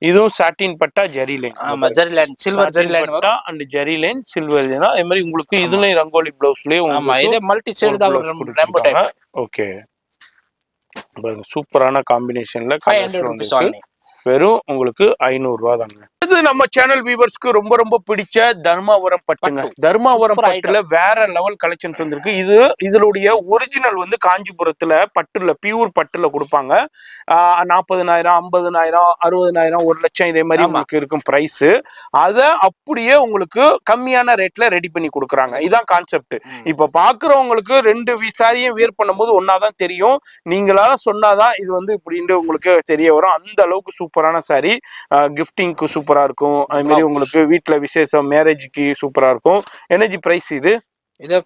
இதுவும் சாட்டின் பட்டா ஜெரி லைன், ஆமா ஜெரி லைன், சில்வர் ஜெரி லைன் வரும் and Jerry line silver line. அதே மாதிரி உங்களுக்கு இதுலயும் ரங்கோலி பிளவுஸ்லயே ஆமா, இது மல்டி ஷேட் தான் ரெம்போ டைப். ஓகே, பாருங்க சூப்பரான காம்பினேஷன்ல 500 rupees only. வெறும் உங்களுக்கு 500 ரூபா தாங்க. இது நம்ம சேனல் வியூவர்ஸ்க்கு ரொம்ப ரொம்ப பிடிச்ச தர்மாவரம் பட்டுங்க. தர்மாவரம் பட்டுல வேற லெவல் கலெக்ஷன்ஸ் வந்திருக்கு. இதனுடைய ஒரிஜினல் வந்து காஞ்சிபுரத்துல பட்டுல பியூர் பட்டுல கொடுப்பாங்க. 40,000, 50,000, 60,000, 1,00,000 இதே மாதிரி உங்களுக்கு இருக்கும் பிரைஸ். அத அப்படியே உங்களுக்கு கம்மியான ரேட்ல ரெடி பண்ணி கொடுக்குறாங்க. இதான் கான்செப்ட். இப்ப பாக்குறவங்களுக்கு 2 சாரியும் வேர் பண்ணும்போது ஒன்னாதான் தெரியும். நீங்களா சொன்னாதான் இது வந்து இப்படின்னு உங்களுக்கு தெரிய வரும். அந்த அளவுக்கு சூப்பரான சாரி, கிஃப்டிங்க்கு சூப்பரா இருக்கும். அது மாதிரி உங்களுக்கு வீட்டுல விசேஷம், மேரேஜ்க்கு சூப்பரா இருக்கும். எனர்ஜி பிரைஸ் இது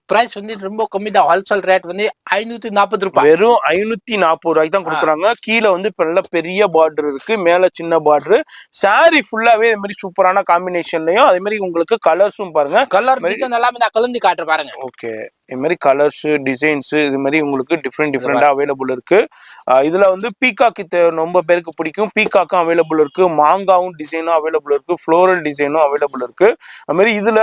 பிரைஸ் வந்து ரொம்ப கம்மி தான். ஹோல்சேல் ரேட் வந்து 540 ரூபாய், வெறும் 540 ரூபாய்க்கு தான் கொடுக்குறாங்க. கீழே வந்து நல்ல பெரிய பார்டர் இருக்கு, மேல சின்ன பார்டர். சாரி ஃபுல்லாவே இது மாதிரி சூப்பரான காம்பினேஷன்லயும் அதே மாதிரி உங்களுக்கு கலர்ஸும் பாருங்க, கலர் எல்லாமே நான் கலந்து காட்டுறேன் பாருங்க. ஓகே, இது மாதிரி கலர்ஸ், டிசைன்ஸ் இது மாதிரி உங்களுக்கு டிஃப்ரெண்டா அவைலபிள் இருக்கு. இதுல வந்து பீகாக்கு ரொம்ப பேருக்கு பிடிக்கும், பீகாக்கும் அவைலபிள் இருக்கு, மாங்காவும் டிசைனும் அவைலபிள் இருக்கு, ஃப்ளோரல் டிசைனும் அவைலபிள் இருக்கு. அது மாதிரி இதுல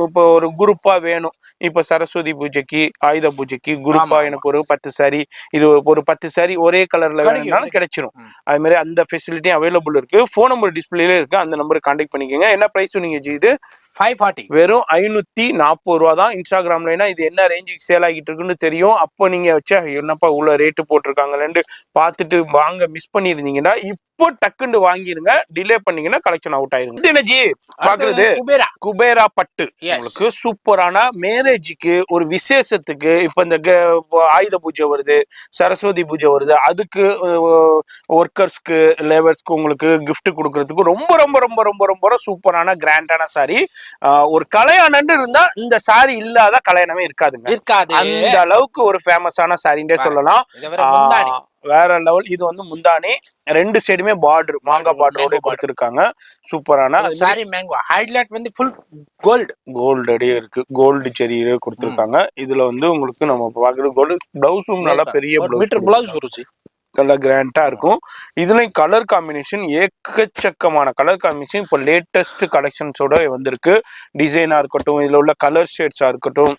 இப்போ ஒரு குரூப்பா வேணும், இப்ப சரஸ்வதி பூஜைக்கு, ஆயுத பூஜைக்கு குரூப்பா எனக்கு ஒரு 10 சாரி, இது ஒரு 10 சாரி ஒரே கலர்ல வேணும்னாலும் கிடைச்சிடும். அது மாதிரி அந்த ஃபெசிலிட்டியும் அவைலபிள் இருக்கு. போன் நம்பர் டிஸ்பிளேல இருக்கு, அந்த நம்பருக்கு கான்டாக்ட் பண்ணிக்கோங்க. என்ன பிரைஸ் நீங்க இது 540, வெறும் 540 ரூபா தான். இன்ஸ்டாகிராம்ல இது என்ன ரேஞ்சுக்கு சேல் ஆகிட்டு இருக்குன்னு தெரியும். அப்போ நீங்க வச்சா என்னப்பா உள்ள ரேட்டு போட்டிருக்காங்கன்னு பார்த்துட்டு வாங்க மிஸ் பண்ணிருந்தீங்கன்னா இப்போ டக்குன்னு வாங்கிருங்க. டிலே பண்ணீங்கன்னா கலெக்ஷன் அவுட் ஆயிருங்க. எனர்ஜி பாக்குறது குபேரா பட்டு உங்களுக்கு சூப்பரான மேரேஜுக்கு ஒரு விசேஷத்துக்கு இப்ப இந்த ஆயுத பூஜை வருது, சரஸ்வதி பூஜை வருது, அதுக்கு ஒர்க்கர்ஸ்க்கு லேபர்ஸ்க்கு உங்களுக்கு கிஃப்ட் கொடுக்கறதுக்கு ரொம்ப ரொம்ப ரொம்ப ரொம்ப ரொம்ப சூப்பரான கிராண்டான சாரி. ஒரு கல்யாணம் இருந்தா இந்த சாரி இல்லாத கல்யாணமே இருக்காதுங்க. அந்த அளவுக்கு ஒரு ஃபேமஸான சாரின்னே சொல்லலாம். வேற லெவல். இது வந்து முந்தானி, ரெண்டு சைடுமே பார்டர் மாங்கா பார்டரோட கொடுத்திருக்காங்க. சூப்பரான சாரி மேங்கோ ஹைலைட் வந்து ஃபுல் கோல்டு அடியே இருக்கு. கோல்டு செரியில கொடுத்திருக்காங்க. இதுல வந்து உங்களுக்கு நம்ம பாக்குறது கோல்டு. பிளவுஸும் நல்லா பெரிய பிளவுஸ் வருது, நல்லா கிராண்டா இருக்கும். இதுலயும் கலர் காம்பினேஷன் ஏக்கச்சக்கமான கலர் காம்பினேஷன் இப்போ லேட்டஸ்ட் கலெக்ஷன்ஸோட வந்திருக்கு. டிசைனா இருக்கட்டும், இதுல உள்ள கலர் ஷேட்ஸா இருக்கட்டும்,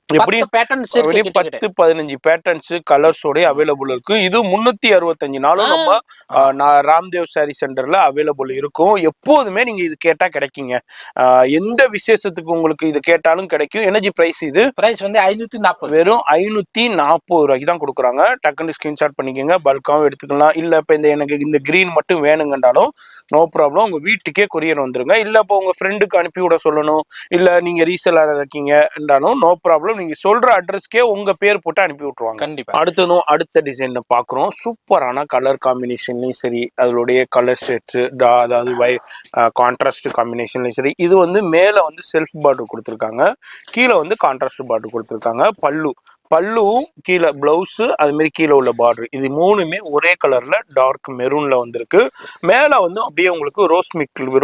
எப்படி 10-15 பேட்டர்ன்ஸ் கலர்ஸோட அவைலபிள் இருக்கு. இது 365 நாளும் நம்ம ராம்தேவ் சாரி சென்டர்ல அவைலபிள் இருக்கும். எப்போதுமே நீங்க இது கேட்டா கிடைக்குங்க. எந்த விசேஷத்துக்கு உங்களுக்கு இது கேட்டாலும் கிடைக்கும். எனர்ஜி பிரைஸ் இது பிரைஸ் வந்து 540, வெறும் 540 ரூபாய்க்கு தான் கொடுக்குறாங்க. டக்குன்னு ஸ்கிரீன்ஷாட் பண்ணிக்கோங்க, பல்காவும் எடுத்துக்கலாம். இல்ல இப்ப எனக்கு இந்த கிரீன் மட்டும் வேணுங்கன்றாலும் நோ ப்ராப்ளம், உங்க வீட்டுக்கே கொரியர் வந்துருங்க. இல்ல இப்போ உங்க ஃப்ரெண்டுக்கு அனுப்பி விட சொல்லணும், இல்ல நீங்க ரீசெலர் இருக்கீங்க என்றாலும் நோ ப்ராப்ளம், நீங்க சொல்ற அட்ரஸ்க்கே உங்க பேர் போட்டு அனுப்பி விட்டுருவாங்க. கண்டிப்பா. அடுத்த டிசைன்ல பாக்குறோம். சூப்பரான கலர் காம்பினேஷன்லயும் சரி, அதனுடைய கலர் செட்ஸ், அதாவது கான்ட்ராஸ்ட் காம்பினேஷன்லயும் சரி. இது வந்து மேல வந்து செல்ஃப் பார்டர் கொடுத்துருக்காங்க, கீழே வந்து கான்ட்ராஸ்ட் பார்டர் கொடுத்துருக்காங்க. பல்லுவும் கீழே பிளவுஸ், அது மாதிரி கீழே உள்ள பார்டர், இது மூணுமே ஒரே கலர்ல டார்க் மெரூன்ல வந்திருக்கு. மேல வந்து அப்படியே உங்களுக்கு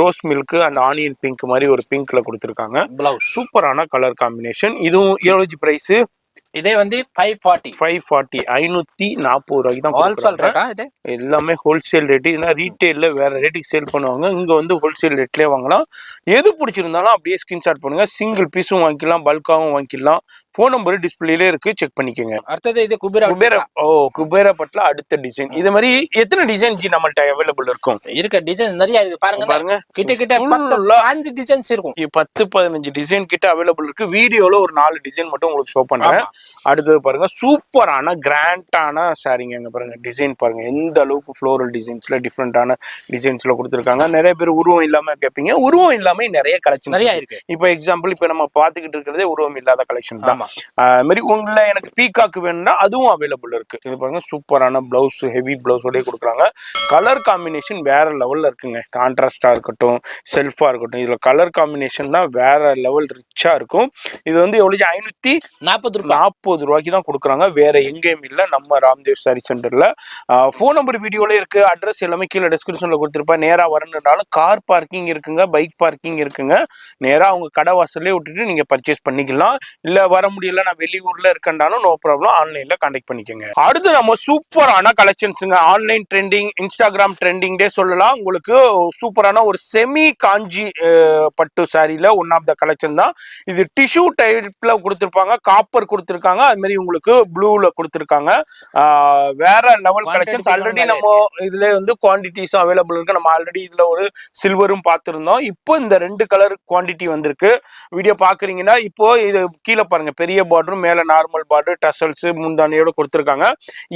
rose milk and onion pink மாதிரி ஒரு பிங்க்ல கொடுத்துருக்காங்க. பிளவுஸ் சூப்பரான கலர் காம்பினேஷன். இதுவும் எவ்வளவு பிரைஸ்? இதே வந்து 540 540 ரூபாய்க்கு தான் ஹோல்சேல் ரேட்டா? இது எல்லாமே ஹோல்சேல் ரேட். இதனா ரீட்டைல்ல வேற ரேட்டுக்கு சேல் பண்ணுவாங்க, இங்க வந்து ஹோல்சேல் ரேட்லயே வாங்கலாம். எது பிடிச்சிருந்தாலும் அப்படியே ஸ்கிரீன்ஷாட் பண்ணுங்க. சிங்கிள் பீஸும் வாங்கிக்கலாம், பல்காவும் வாங்கிக்கலாம். போன் நம்பர் டிஸ்பிளேல இருக்கு, செக் பண்ணிக்கோங்க. அடுத்தது இது குபேரா பட்ல அடுத்த டிசைன். இது மாதிரி எத்தனை டிசைன் நம்மள்ட்ட அவைலபிள் இருக்கும்? இருக்க டிசைன் நிறைய இருக்கு. பாருங்க கிட்ட 10-15 டிசைன்ஸ் இருக்கும். 10-15 டிசைன் கிட்ட அவைலபிள் இருக்கு. வீடியோல ஒரு 4 டிசைன் மட்டும் உங்களுக்கு ஷோ பண்றேன். அடுத்தது பாருங்க, சூப்பரான கிராண்டான சாரிங்க. பாருங்க டிசைன் பாருங்க, எந்த அளவுக்கு ஃப்ளோரல் டிசைன்ஸ்ல டிஃப்ரெண்டான டிசைன்ஸ்ல கொடுத்துருக்காங்க. நிறைய பேர் உருவம் இல்லாம கேட்பீங்க, உருவம் இல்லாம நிறைய கலெக்ஷன் நிறைய இருக்கு. இப்போ எக்ஸாம்பிள் இப்ப நம்ம பாத்துக்கிட்டு இருக்கிறதே உருவம் இல்லாத கலெக்ஷன் தான். மாதிரி உங்களை எனக்கு பீகாக்கு வேணும்னா அதுவும் அவைலபிள் இருக்கு. இது பாருங்க, சூப்பரான பிளவுஸ், ஹெவி பிளவுஸோட கொடுக்குறாங்க. கலர் காம்பினேஷன் வேற லெவல்ல இருக்குங்க. கான்ட்ராஸ்டா இருக்கட்டும், செல்ஃபா இருக்கட்டும், இதுல கலர் காம்பினேஷன் தான் வேற லெவல் ரிச்சா இருக்கும். இது வந்து எவ்வளவு? 540 ரூபாய்க்கு தான் கொடுக்குறாங்க. வேற எங்கேயும் இல்ல, நம்ம ராம்தேவ் சாரி சென்டர்ல. போன் நம்பர் வீடியோல இருக்கு, அட்ரஸ் எல்லாமே கீழே டிஸ்கிரிப்ஷன்ல கொடுத்துருப்பேன். நேரா வரணும்னாலும் கார் பார்க்கிங் இருக்குங்க, பைக் பார்க்கிங் இருக்குங்க. நேரா அவங்க கடை வாசல்லே விட்டுட்டு நீங்க பர்ச்சேஸ் பண்ணிக்கலாம். இல்ல வர முடியல, நான் வெளியூர்ல இருக்கேன்டாலும் நோ ப்ராப்ளம், ஆன்லைன்ல கான்டாக்ட் பண்ணிக்கோங்க. அடுத்து நம்ம சூப்பரான கலெக்ஷன்ஸுங்க. ஆன்லைன் ட்ரெண்டிங், இன்ஸ்டாகிராம் ட்ரெண்டிங் டே சொல்லலாம். உங்களுக்கு சூப்பரான ஒரு செமி காஞ்சி பட்டு சாரியில ஒன் ஆஃப் த கலெக்ஷன் தான் இது. டிஷ்யூ டைப்ல கொடுத்துருப்பாங்க, காப்பர் கொடுத்துருக்காங்க, அது மாதிரி உங்களுக்கு ப்ளூல கொடுத்துருக்காங்க. வேற லெவல் கலெக்ஷன்ஸ். ஆல்ரெடி நம்ம இதுல வந்து குவான்டிட்டிஸும் அவைலபிள் இருக்கு. நம்ம ஆல்ரெடி இதுல ஒரு சில்வரும் பார்த்துருந்தோம். இப்போ இந்த 2 கலர் குவான்டிட்டி வந்திருக்கு. வீடியோ பாக்குறீங்கன்னா இப்போ இது கீழே பாருங்க, பெரிய பார்டரும் மேல நார்மல் பார்டர், டசல்ஸ், முந்தானியோட கொடுத்துருக்காங்க.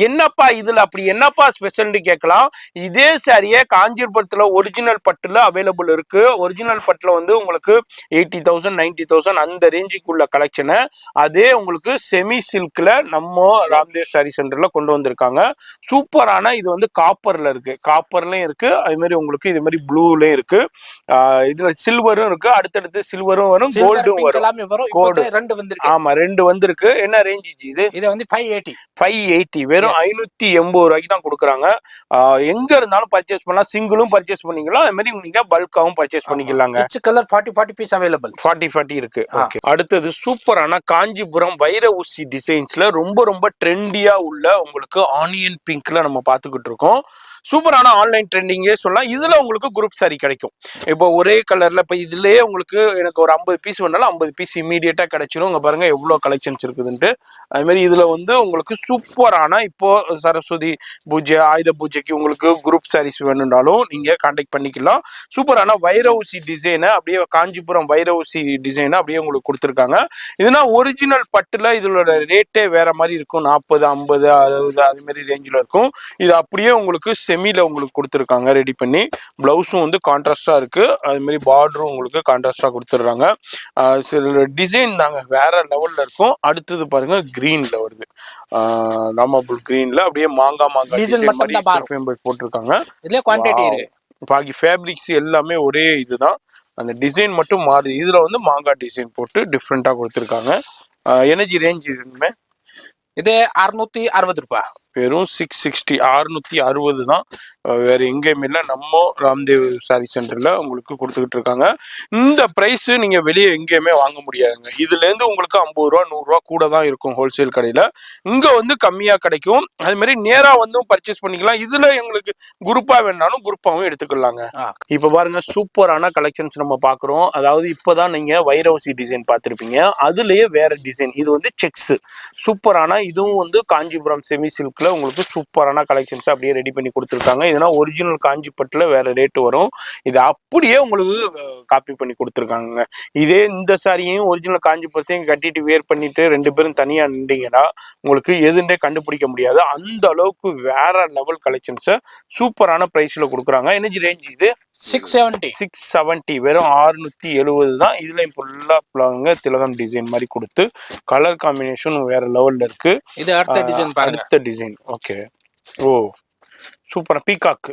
என்னப்பா இதுல அப்படி என்னப்பா ஸ்பெஷல்னு கேட்கலாம். இதே சாரியே காஞ்சிபுரத்துல ஒரிஜினல் பட்டுல அவைலபிள் இருக்கு. ஒரிஜினல் பட்டுல வந்து உங்களுக்கு 80,000 90,000 அந்த ரேஞ்சுக்குள்ள கலெக்ஷனை அதே உங்களுக்கு செமி சில்க்ல நம்ம ராம்தேவ் சாரி சென்டர்ல கொண்டு வந்திருக்காங்க. சூப்பரான இது வந்து காப்பர்ல இருக்கு, காப்பர்லயும் இருக்கு, அது மாதிரி உங்களுக்கு இது மாதிரி ப்ளூலயும் இருக்கு. இதுல சில்வரும் இருக்கு, அடுத்தடுத்து சில்வரும் வரும், கோல்டும் வரும். ஆமா, 2 வந்திருக்கு. என்ன ரேஞ்ச் இது? இது வந்து 580 வெறும் 580 ரூபாய்க்கு தான் கொடுக்குறாங்க. எங்க இருந்தாலும் பர்ச்சேஸ் பண்ணலாம், சிங்கிளும் பர்ச்சேஸ் பண்ணிக்கலாம், அது மாதிரி நீங்க பல்காவும் பர்ச்சேஸ் பண்ணிக்கலாங்க. கலர் 40 பீஸ் அவைலபிள், 40 இருக்கு. அடுத்தது சூப்பரான காஞ்சிபுரம் வைர ஊசி டிசைன்ஸ்ல ரொம்ப ரொம்ப ட்ரெண்டியா உள்ள உங்களுக்கு ஆனியன் பிங்க்ல நம்ம பாத்துக்கிட்டு இருக்கோம். சூப்பரான ஆன்லைன் ட்ரெண்டிங்கே சொல்லலாம். இதுல உங்களுக்கு குரூப் சாரி கிடைக்கும். இப்போ ஒரே கலர்ல இப்போ இதுலயே உங்களுக்கு எனக்கு ஒரு 50 பீஸ் வேணாலும் 50 பீஸ் இமீடியட்டா கிடைச்சிடும். இங்க பாருங்க எவ்வளவு கலெக்ஷன்ஸ் இருக்குதுன்ட்டு. அது மாதிரி இதுல வந்து உங்களுக்கு சூப்பரான இப்போ சரஸ்வதி பூஜை ஆயுத பூஜைக்கு உங்களுக்கு குரூப் சாரீஸ் வேணும்னாலும் நீங்க கான்டாக்ட் பண்ணிக்கலாம். சூப்பரான வைரவுசி டிசைனை அப்படியே காஞ்சிபுரம் வைரவுசி டிசைனை அப்படியே உங்களுக்கு கொடுத்துருக்காங்க. இதுனா ஒரிஜினல் பட்டுல இதோட ரேட்டே வேற மாதிரி இருக்கும். 40, 50, 60 அது மாதிரி ரேஞ்சில் இருக்கும். இது அப்படியே உங்களுக்கு செமில உங்களுக்கு கொடுத்துருக்காங்க ரெடி பண்ணி. பிளவுஸும் வந்து கான்ட்ராஸ்டா இருக்கு. அது மாதிரி பார்டரும் உங்களுக்கு கான்ட்ராஸ்டா கொடுத்துட்றாங்க. சில டிசைன் நாங்க வேற லெவல்ல இருக்கும். அடுத்தது பாருங்க கிரீன்ல வருது. நார்மல் கிரீன்ல அப்படியே மாங்காய் டிசைன் மாதிரி போட்டிருக்காங்க. இதுல குவாண்டிட்டி இருக்கு. பாக்கி ஃபேப்ரிக்ஸ் எல்லாமே ஒரே இதுதான். அந்த டிசைன் மட்டும் மாறுது. இதுல வந்து மாங்காய் டிசைன் போட்டு டிஃப்ரெண்டா கொடுத்துருக்காங்க. எனர்ஜி ரேஞ்ச் இதுமே இது 660 ரூபாய். வெறும் 660 660 தான். வேற எங்கேயுமே இல்லை. நம்ம ராம்தேவ் சாரி சென்டர்ல உங்களுக்கு கொடுத்துக்கிட்டு இருக்காங்க. இந்த பிரைஸ் நீங்க வெளியே எங்கேயுமே வாங்க முடியாதுங்க. இதுல இருந்து உங்களுக்கு 50 ரூபா 100 ரூபா கூட தான் இருக்கும் ஹோல்சேல் கடையில. இங்க வந்து கம்மியா கிடைக்கும். அது மாதிரி நேரா வந்து பர்ச்சேஸ் பண்ணிக்கலாம். இதுல எங்களுக்கு குரூப்பா வேணாலும் குரூப்பாவும் எடுத்துக்கலாங்க. இப்ப பாருங்க சூப்பரான கலெக்ஷன்ஸ் நம்ம பாக்குறோம். அதாவது இப்பதான் நீங்க வைரவசி டிசைன் பார்த்திருப்பீங்க. அதுலயே வேற டிசைன். இது வந்து செக்ஸ் சூப்பரான இதுவும் வந்து காஞ்சிபுரம் செமி சில்க்ல உங்களுக்கு சூப்பரான கலெக்ஷன்ஸ் அப்படியே ரெடி பண்ணி கொடுத்துருக்காங்க. இதனா ஒரிஜினல் காஞ்சிபட்டுல வேற ரேட் வரும். இது அப்படியே உங்களுக்கு காப்பி பண்ணி கொடுத்துருக்காங்க. இதே இந்த சாரியையும் ஒரிஜினல் காஞ்சிபுரத்தையும் கட்டிட்டு வேர் பண்ணிட்டு 2 பேரும் தனியா நின்றீங்கன்னா உங்களுக்கு எதுண்டே கண்டுபிடிக்க முடியாது. அந்த அளவுக்கு வேற லெவல் கலெக்ஷன்ஸை சூப்பரான பிரைஸ்ல கொடுக்குறாங்க. எனர்ஜி ரேஞ்ச் இது 670 வெறும் 670 தான். இதுலயும் ஃபுல்லா திலகம் டிசைன் மாதிரி கொடுத்து கலர் காம்பினேஷன் வேற லெவல்ல இருக்கு. இது அடுத்த டிசைன் பாருங்க. அடுத்த டிசைன் ஓகே. ஓ சூப்பரா பீகாக்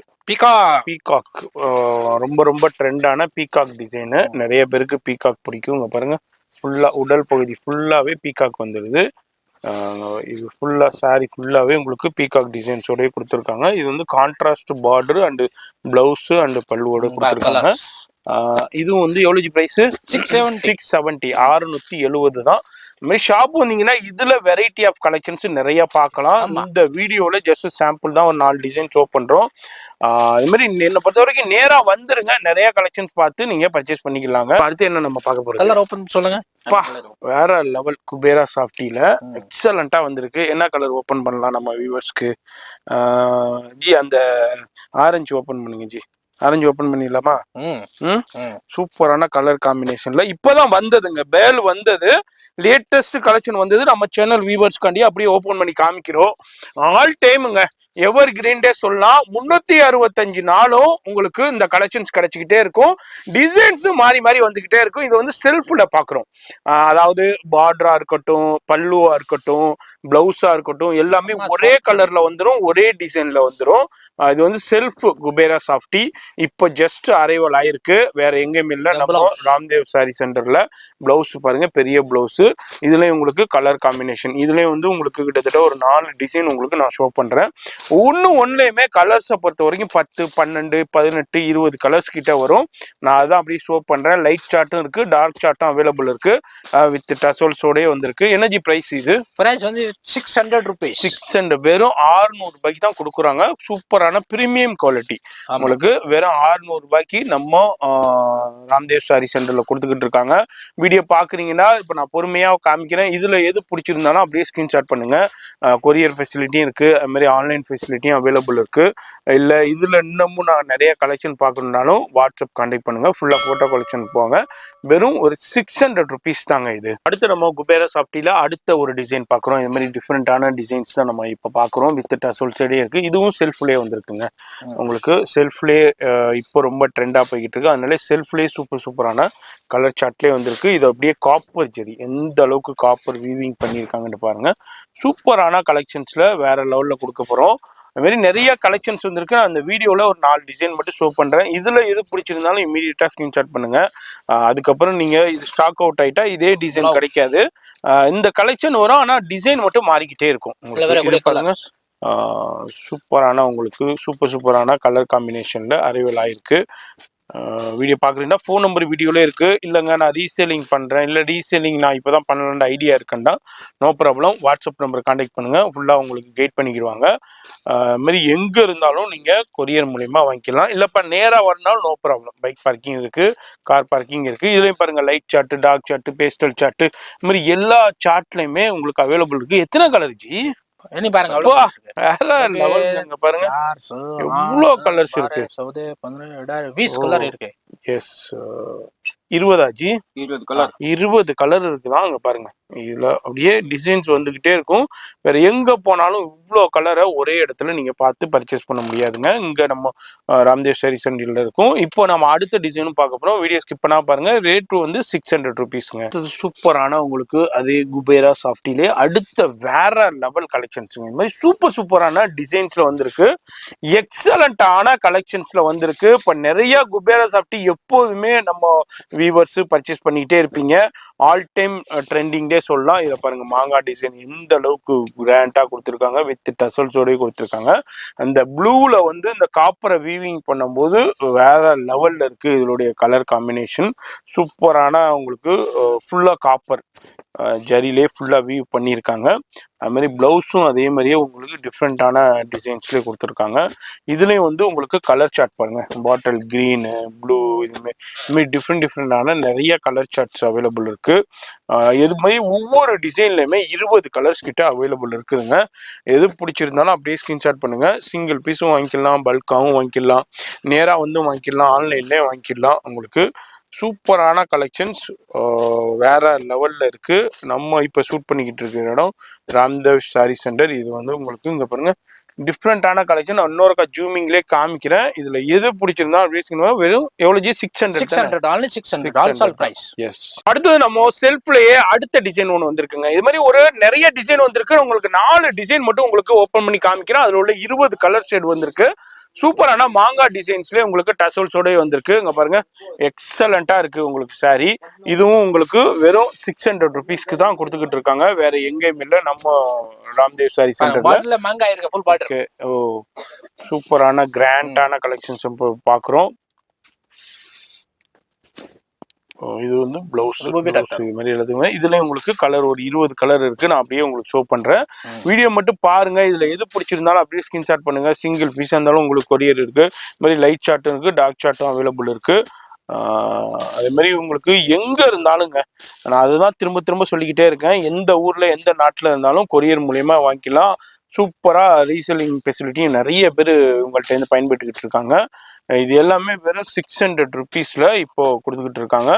ரொம்ப ரொம்ப ட்ரெண்டான பீகாக் டிசைனு. நிறைய பேருக்கு பீகாக் பிடிக்கும். இங்க பாருங்க ஃபுல்லா உடல் பகுதி ஃபுல்லாவே பீகாக் வந்துடுது. இது ஃபுல்லா சாரி ஃபுல்லாவே உங்களுக்கு பீகாக் டிசைன்ஸோடய கொடுத்துருக்காங்க. இது வந்து contrast border and blouse and பல்லுவோட கொடுத்துருக்காங்க. இதுவும் வந்து எவ்வளவு பிரைஸ் 670 670 தான். இந்த மாதிரி ஷாப் வந்தீங்கன்னா இதுல வெரைட்டி ஆஃப் கலெக்ஷன்ஸ் நிறைய பார்க்கலாம். இந்த வீடியோல ஜஸ்ட் சாம்பிள் தான் ஒரு 4 டிசைன் ஷோ பண்றோம். இது மாதிரி என்னை பொறுத்த வரைக்கும் நேரா வந்துருங்க. நிறைய கலெக்ஷன்ஸ் பார்த்து நீங்க பர்ச்சேஸ் பண்ணிக்கலாங்க. அடுத்து என்ன நம்ம பார்க்க போறோம்? கலர் ஓபன் சொல்லுங்க. வேற லெவல் குபேரா சாஃப்டில எக்ஸலண்டா வந்திருக்கு. என்ன கலர் ஓபன் பண்ணலாம் நம்ம வியூவர்ஸ்க்கு? ஜி அந்த ஆரஞ்சு ஓபன் பண்ணுங்க ஜி. ஆரஞ்சு ஓபன் பண்ணிடலாமா? சூப்பரான கலர் காம்பினேஷன்ல இப்பதான் வந்ததுங்க. பேல் வந்தது, லேட்டஸ்ட் கலெக்ஷன் வந்தது. நம்ம சேனல் வியூவர்ஸ்காண்டி அப்படியே ஓபன் பண்ணி காமிக்கிறோம். ஆல் டைமுங்க எவர் கிரீன் டே சொல்லலாம். 365 நாளும் உங்களுக்கு இந்த கலெக்ஷன்ஸ் கிடைச்சிக்கிட்டே இருக்கும். டிசைன்ஸும் மாறி மாறி வந்துகிட்டே இருக்கும். இது வந்து செல்ஃப்ல பாக்குறோம். அதாவது பார்டரா இருக்கட்டும், பல்லுவா இருக்கட்டும், பிளவுஸா இருக்கட்டும், எல்லாமே ஒரே கலர்ல வந்துடும், ஒரே டிசைன்ல வந்துடும். இது வந்து செல்ஃப் குபேரா சாஃப்டி. இப்போ ஜஸ்ட் அரைவல் ஆயிருக்கு. வேற எங்கேயும் இல்லை. நம்ம ராம்தேவ் சாரி சென்டர்ல பிளவுஸ் பாருங்க, பெரிய பிளவுஸ். இதுலயும் உங்களுக்கு கலர் காம்பினேஷன். இதுலயும் வந்து உங்களுக்கு கிட்டத்தட்ட ஒரு 4 டிசைன் உங்களுக்கு நான் ஷோ பண்றேன். ஒன்னுலயுமே கலர்ஸை பொறுத்த வரைக்கும் 10, 12, 18, 20 கலர்ஸ் கிட்ட வரும். நான் அதான் அப்படியே ஷோ பண்றேன். லைட் சார்ட்டும் இருக்கு, டார்க் சார்ட்டும் அவைலபிள் இருக்கு. வித் டசல்ஸோடய வந்திருக்கு. எனர்ஜி பிரைஸ் இது பிரைஸ் வந்து 600 ரூபீஸ். 600 வெறும் 600 ரூபாய்க்கு தான் கொடுக்குறாங்க. சூப்பரான பிரீமியம் குவாலிட்டி உங்களுக்கு வெறும் 600 ரூபாய்க்கு நம்ம ராம்தேவ் சாரி சென்டர்ல கொடுத்துக்கிட்டு இருக்காங்க. வீடியோ பாக்குறீங்கன்னா இப்ப நான் பொறுமையா காமிக்கிறேன். இதுல எது பிடிச்சிருந்தாலும் அப்படியே ஸ்கிரீன்ஷாட் பண்ணுங்க. கொரியர் ஃபெசிலிட்டியும் இருக்கு. அது மாதிரி ஆன்லைன் ஃபெசிலிட்டியும் அவைலபிள் இருக்கு. இல்ல இதுல இன்னமும் நான் நிறைய கலெக்ஷன் பார்க்கணும்னாலும் வாட்ஸ்அப் கான்டாக்ட் பண்ணுங்க. ஃபுல்லா போட்டோ கலெக்ஷன் போங்க. வெறும் ஒரு 600 ருபீஸ் தாங்க இது. அடுத்து நம்ம குபேரா சாஃப்டில அடுத்த ஒரு டிசைன் பார்க்குறோம். இது மாதிரி டிஃப்ரெண்டான டிசைன்ஸ் தான் நம்ம இப்போ பார்க்குறோம். வித் டசல் சைடே இருக்கு. இதுவும் செல்ஃப்லேயே வந்திருக்குங்க. உங்களுக்கு செல்ஃப்லேயே இப்போ ரொம்ப ட்ரெண்டா போய்கிட்டு இருக்கு. அதனால செல்ஃப்லேயே சூப்பரான கலர் சார்ட்லேயே வந்திருக்கு. இது அப்படியே காப்பர் ஜெரி, எந்த அளவுக்கு காப்பர் வீவிங் பண்ணியிருக்காங்கன்னு பாருங்க. சூப்பரான கலெக்ஷன்ஸ்ல வேற லெவல்ல கொடுக்க போறோம். அது மாதிரி நிறைய கலெக்ஷன்ஸ் வந்திருக்கு. அந்த வீடியோல ஒரு 4 டிசைன் மட்டும் ஷோ பண்றேன். இதுல எது பிடிச்சிருந்தாலும் இமீடியட்டா ஸ்கிரீன்ஷாட் பண்ணுங்க. அதுக்கப்புறம் நீங்க இது ஸ்டாக் அவுட் ஆயிட்டா இதே டிசைன் கிடைக்காது. இந்த கலெக்ஷன் வரும், ஆனா டிசைன் மட்டும் மாறிக்கிட்டே இருக்கும். பாருங்க சூப்பரான உங்களுக்கு சூப்பரான கலர் காம்பினேஷன்ல அரைவல் ஆயிருக்கு. வீடியோ பார்க்குறீங்கன்னா ஃபோன் நம்பர் வீடியோலே இருக்குது. இல்லைங்க நான் ரீசேலிங் பண்ணுறேன், இல்லை ரீசேலிங் நான் இப்போ தான் பண்ணலான்ற ஐடியா இருக்குன்னா no problem, WhatsApp number contact பண்ணுங்கள், ஃபுல்லாக உங்களுக்கு கைட் பண்ணிக்கிடுவாங்க. இதுமாரி எங்கே இருந்தாலும் நீங்கள் கொரியர் மூலிமா வாங்கிக்கலாம். இல்லைப்பா நேராக வரனாலும் நோ ப்ராப்ளம், பைக் பார்க்கிங் இருக்குது, கார் பார்க்கிங் இருக்குது. இதுலேயும் பாருங்கள் light shade, dark shade, pastel shade, இது மாதிரி எல்லா சார்ட்லையுமே உங்களுக்கு அவைலபிள் இருக்குது. எத்தனை கலர் ஜி? இனி பாருங்க பாருங்க எவ்வளோ கலர்ஸ் இருக்கு. 20 கலர் இருக்கு. S 20 G? 20 கலர் இருக்குதான். அங்க பாருங்க, இதுல அப்படியே டிசைன்ஸ் வந்துகிட்டே இருக்கும். வேற எங்க போனாலும் இவ்வளோ கலரை ஒரே இடத்துல நீங்க பார்த்து பர்ச்சேஸ் பண்ண முடியாதுங்க. இங்க நம்ம ராம்தேவ் சாரி சென்டர்ல இருக்கும். இப்போ நம்ம அடுத்த டிசைனும் பார்க்க போறோம். வீடியோ ஸ்கிப் பண்ணா பாருங்க. ரேட் வந்து 600 ருபீஸ்ங்க. சூப்பரான உங்களுக்கு அதே குபேரா சாஃப்டிலே அடுத்த வேற லெவல் கலெக்ஷன்ஸுங்க. இந்த மாதிரி சூப்பரான டிசைன்ஸ்ல வந்திருக்கு. எக்ஸலண்டான கலெக்ஷன்ஸ்ல வந்திருக்கு. இப்போ நிறைய குபேரா சாஃப்டி எப்போதுமே நம்ம வீவர்ஸ் பர்ச்சேஸ் பண்ணிக்கிட்டே இருப்பீங்க. ஆல் டைம் ட்ரெண்டிங் டே சொல்லலாம். இதை பாருங்க, மாங்காய் டிசைன் எந்த அளவுக்கு கிராண்டா கொடுத்துருக்காங்க, வித் டசல்ஸோடய கொடுத்துருக்காங்க. அந்த ப்ளூல வந்து இந்த காப்பரை வீவிங் பண்ணும்போது வேற லெவல்ல இருக்கு. இதனுடைய கலர் காம்பினேஷன் சூப்பரான, உங்களுக்கு ஃபுல்லா காப்பர் ஜரிலே ஃபுல்லா வீவ் பண்ணியிருக்காங்க. அது மாதிரி பிளவுஸும் அதே மாதிரியே உங்களுக்கு டிஃப்ரெண்டான டிசைன்ஸ்லேயே கொடுத்துருக்காங்க. இதுலேயும் வந்து உங்களுக்கு கலர் சார்ட் பாருங்க, பாட்டில் கிரீனு, ப்ளூ, இதுமாரி டிஃப்ரெண்டான நிறைய கலர் சார்ட்ஸ் அவைலபிள் இருக்கு. இது மாதிரி ஒவ்வொரு டிசைன்லையுமே 20 கலர்ஸ் கிட்ட அவைலபிள் இருக்குதுங்க. எது பிடிச்சிருந்தாலும் அப்படியே ஸ்கிரீன்ஷாட் பண்ணுங்க. சிங்கிள் பீஸும் வாங்கிக்கலாம், பல்காகவும் வாங்கிக்கலாம், நேராக வந்து வாங்கிக்கலாம், ஆன்லைன்லேயே வாங்கிக்கலாம். உங்களுக்கு சூப்பரான கலெக்ஷன்ஸ் வேற லெவல்ல இருக்கு. நம்ம இப்போ ஷூட் பண்ணிக்கிட்டு இருக்கிற இடம் ராம்தேவ் சாரி சென்டர். இது வந்து உங்களுக்கு இங்க பாருங்க டிஃப்ரெண்டான கலெக்ஷன். இன்னொரு ஜூமிங்லேயே காமிக்கிறேன். இதுல எது பிடிச்சிருந்தா வெறும் எவ்வளவு ஜி? 600. எஸ். அடுத்தது நம்ம செல்ஃப்லயே அடுத்த டிசைன் ஒன்று வந்திருக்குங்க. இது மாதிரி ஒரு நிறைய டிசைன் வந்திருக்கு. உங்களுக்கு 4 டிசைன் மட்டும் உங்களுக்கு ஓப்பன் பண்ணி காமிக்கிறேன். அதுல உள்ள 20 கலர் ஷேட் வந்திருக்கு. சூப்பரான மாங்காய் டிசைன்ஸ்லேயே உங்களுக்கு டசல்ஸோட வந்திருக்கு. இங்க பாருங்க, எக்ஸலண்டா இருக்கு உங்களுக்கு சாரி. இதுவும் உங்களுக்கு வெறும் 600 ருபீஸ்க்கு தான் கொடுத்துக்கிட்டு இருக்காங்க. வேற எங்கேயும் இல்லை, நம்ம ராம்தேவ் சாரி சென்டர்ல. மாங்காய் இருக்கு, ஃபுல் பாட்டில். ஓ, சூப்பரான கிராண்டான கலெக்ஷன்ஸ் பாக்குறோம். இது வந்து பிளவுஸ் இது மாதிரி எழுதுங்க. இதுல உங்களுக்கு கலர் ஒரு 20 கலர் இருக்கு. நான் அப்படியே உங்களுக்கு ஷோ பண்றேன். வீடியோ மட்டும் பாருங்க. இதுல எது பிடிச்சிருந்தாலும் அப்படியே ஸ்கிரீன்ஷாட் பண்ணுங்க. சிங்கிள் பீஸ் இருந்தாலும் உங்களுக்கு கொரியர் இருக்கு. இது மாதிரி லைட் சார்ட்டும் இருக்கு, டார்க் சார்ட்டும் அவைலபிள் இருக்கு. அதே மாதிரி உங்களுக்கு எங்க இருந்தாலுங்க, நான் அதுதான் திரும்ப சொல்லிக்கிட்டே இருக்கேன். எந்த ஊர்ல எந்த நாட்டுல இருந்தாலும் கொரியர் மூலியமா வாங்கிக்கலாம். சூப்பரா ரீசெல்லிங் ஃபெசிலிட்டியும் நிறைய பேர் உங்கள்கிட்ட இருந்து பயன்பட்டுக்கிட்டு இருக்காங்க. இது எல்லாமே வெறும் 600 ருபீஸ்ல இப்போ கொடுத்துக்கிட்டு இருக்காங்க.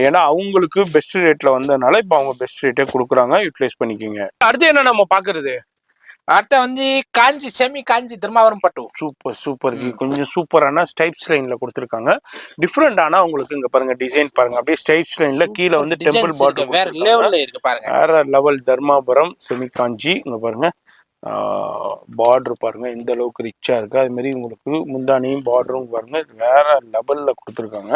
ஏன்னா அவங்களுக்கு பெஸ்ட் ரேட்ல வந்ததுனால இப்போ அவங்க பெஸ்ட் ரேட்டே கொடுக்குறாங்க. யூட்டிலைஸ் பண்ணிக்கோங்க. அடுத்து என்ன நம்ம பாக்குறது? அடுத்த வந்து காஞ்சி, செமி காஞ்சி தர்மாவரம் பட்டு. Super G. கொஞ்சம் சூப்பரான ஸ்டைப்ஸ் லைன்ல கொடுத்துருக்காங்க. டிஃப்ரெண்டான உங்களுக்கு இங்க பாருங்க டிசைன் பாருங்க. அப்படியே ஸ்டைப்ஸ் லைன்ல கீழே வந்து டெம்பிள் பார்டர் வேற லெவல்ல இருக்கு பாருங்க. வேற லெவல் தர்மாபுரம் செமி காஞ்சி. இங்க பாருங்க பார்டர் பாருங்க எந்த அளவுக்கு ரிச்சா இருக்கு. அது மாதிரி உங்களுக்கு முந்தானியும் பார்டரும் பாருங்க வேற லெவல்ல கொடுத்துருக்காங்க.